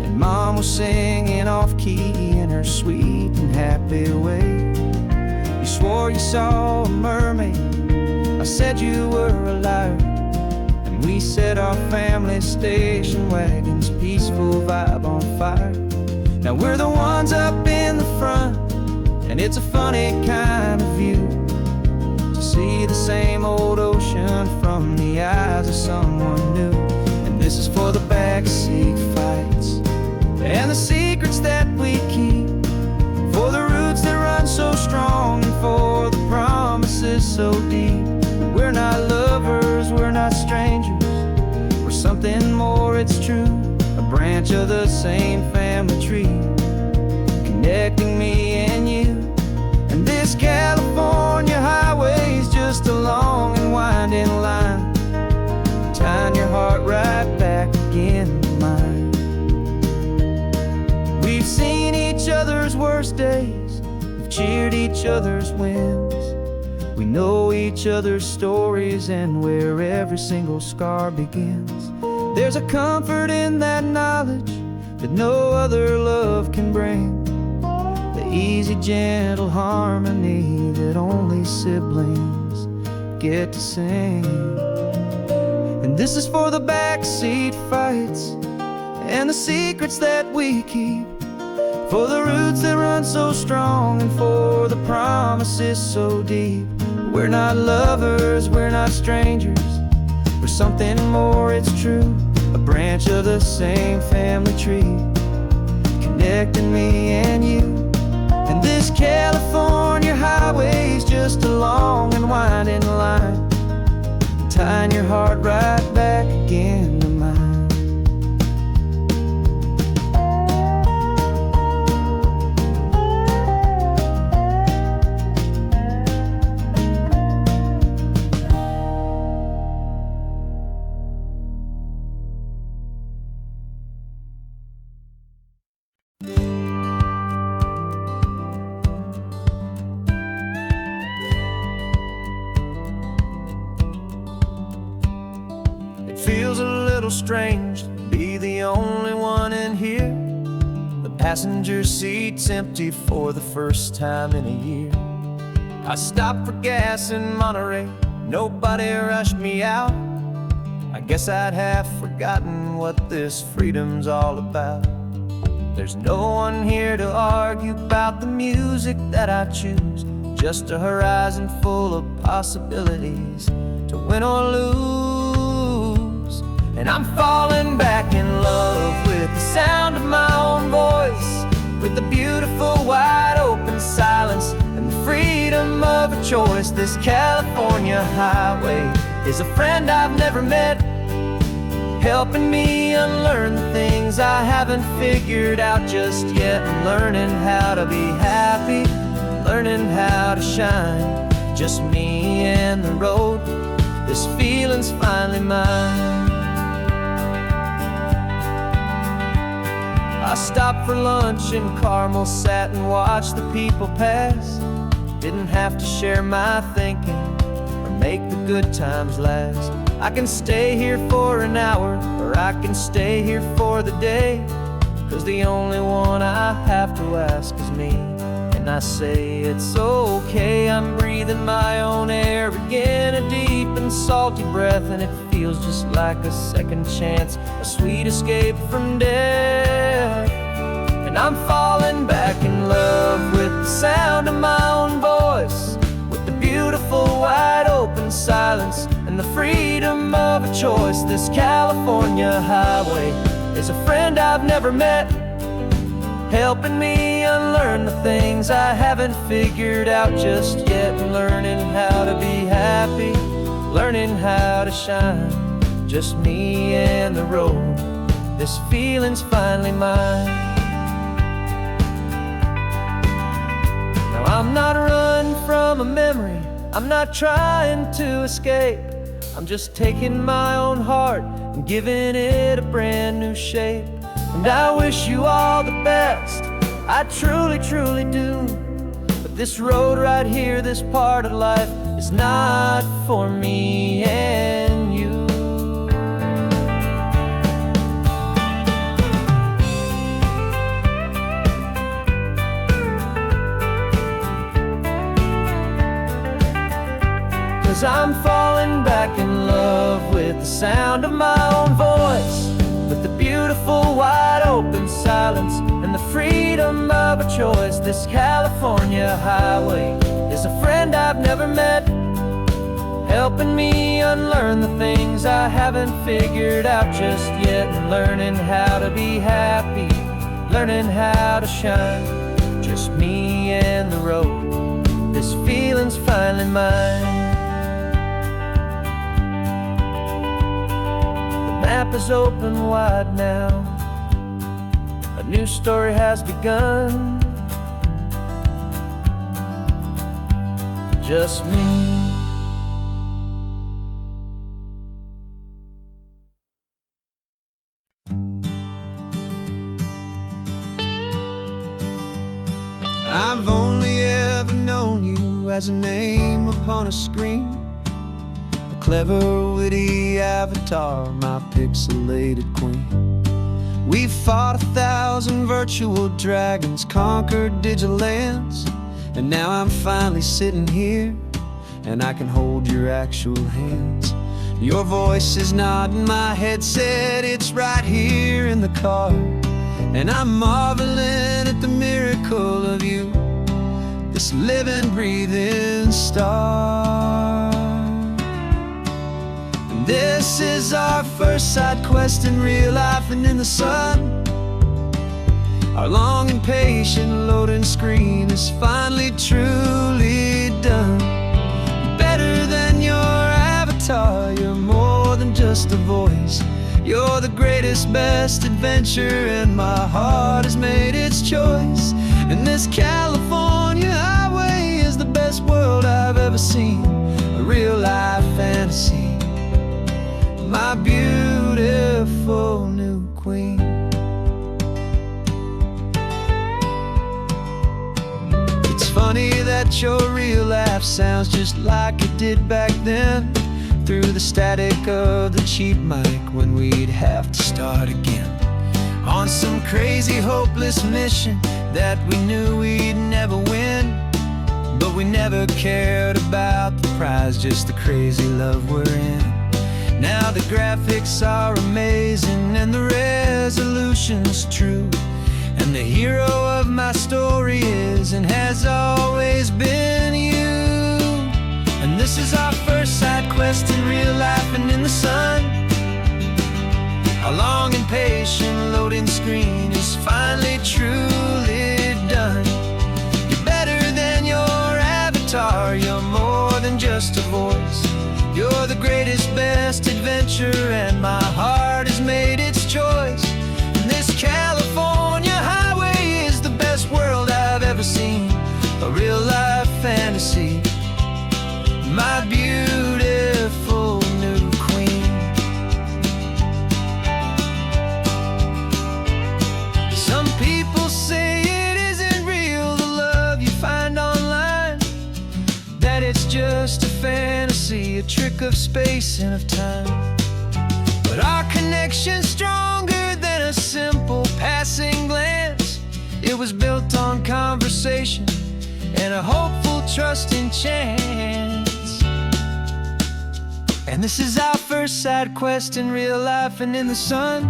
and Mom was singing off-key in her sweet and happy way. You swore you saw a mermaid, I said you were a liar, and we set our family station wagon's peaceful vibe on fire. Now we're the ones up in the front, and it's a funny kind of view to see the same old ocean from the eyes of someone new. And this is for the backseat fights and the secrets that we keep, for the roots that run so strong and for the promises so deep. We're not lovers, we're not strangers, we're something more, it's true. A branch of the same family tree, connecting me and you. And this California highway is just a long and winding line, tying your heart right back again to mine. We've seen each other's worst days, we've cheered each other's wins. We know each other's stories and where every single scar begins. There's a comfort in that knowledge that no other love can bring, the easy, gentle harmony that only siblings get to sing. And this is for the backseat fights and the secrets that we keep, for the roots that run so strong and for the promises so deep. We're not lovers, we're not strangers, we're something more, it's true. A branch of the same family tree, connecting me and you. And this California highway is just a long and winding line, tying your heart right back again to mine. It feels a little strange to be the only one in here. The passenger seat's empty for the first time in a year. I stopped for gas in Monterey, nobody rushed me out. I guess I'd have forgotten what this freedom's all about. There's no one here to argue about the music that I choose, just a horizon full of possibilities to win or lose. And I'm falling back in love with the sound of my own voice, with the beautiful wide open silence and the freedom of a choice. This California highway is a friend I've never met, helping me unlearn the things I haven't figured out just yet. I'm learning how to be happy, learning how to shine, just me and the road. This feeling's finally mine. I stopped for lunch in Carmel, sat and watched the people pass. Didn't have to share my thinking or make the good times last. I can stay here for an hour, or I can stay here for the day, 'cause the only one I have to ask is me. And I say it's okay, I'm breathing my own air again, a deep and salty breath, and it feels just like a second chance, a sweet escape from death. And I'm falling back in love with the sound of my own voice, with the beautiful wide open silence and the freedom of a choice. This California highway is a friend I've never met, helping me unlearn the things I haven't figured out just yet. Learning how to be happy, learning how to shine, just me and the road. This feeling's finally mine. Now I'm not running from a memory, I'm not trying to escape. I'm just taking my own heart and giving it a brand new shape. And I wish you all the best, I truly, truly do. But this road right here, this part of life, is not for me and you. 'Cause I'm falling back in love with the sound of my own voice, with the beautiful wide open silence and the freedom of a choice. This California highway is a friend I've never met, helping me unlearn the things I haven't figured out just yet. And learning how to be happy, learning how to shine, just me and the road. This feeling's finally mine. The map is open wide now, a new story has begun. Just me. I've only ever known you as a name upon a screen, a clever, witty avatar, my pixelated queen. We fought 1,000 virtual dragons, conquered digital lands, and now I'm finally sitting here, and I can hold your actual hands. Your voice is not in my headset, it's right here in the car, and I'm marveling at the miracle of you, this living, breathing star. And this is our first side quest in real life and in the sun. Our long and patient loading screen is finally truly done. Better than your avatar, your just a voice. You're the greatest, best adventure, and my heart has made its choice. And this California highway is the best world I've ever seen, a real life fantasy, my beautiful new queen. It's funny that your real life sounds just like it did back then, through the static of the cheap mic when we'd have to start again, on some crazy hopeless mission that we knew we'd never win. But we never cared about the prize, just the crazy love we're in. Now the graphics are amazing and the resolution's true, and the hero of my story is and has always been you. And this is our first side quest in real life and in the sun. Our long and patient loading screen is finally truly done. You're better than your avatar, you're more than just a voice. You're the greatest, best adventure, and my heart has made its choice. And this California highway is the best world I've ever seen, a real life fantasy, my beautiful new queen. Some people say it isn't real, the love you find online, that it's just a fantasy, a trick of space and of time. But our connection's stronger than a simple passing glance. It was built on conversation and a hopeful, trusting chance. And this is our first side quest in real life and in the sun.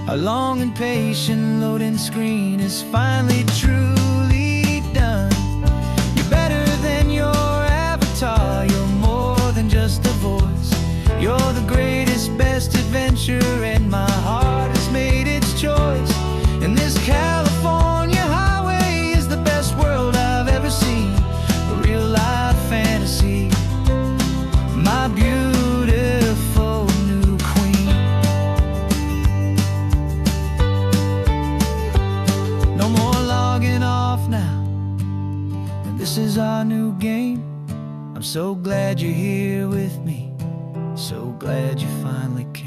Our long and patient loading screen is finally truly done. You're better than your avatar, you're more than just a voice. You're the greatest, best adventure, and my heart has made its choice. And this California highway is the best world I've ever seen, a real life fantasy, my beautiful new queen. No more logging off now, and this is our new game. I'm so glad you're here with me, so glad you finally came.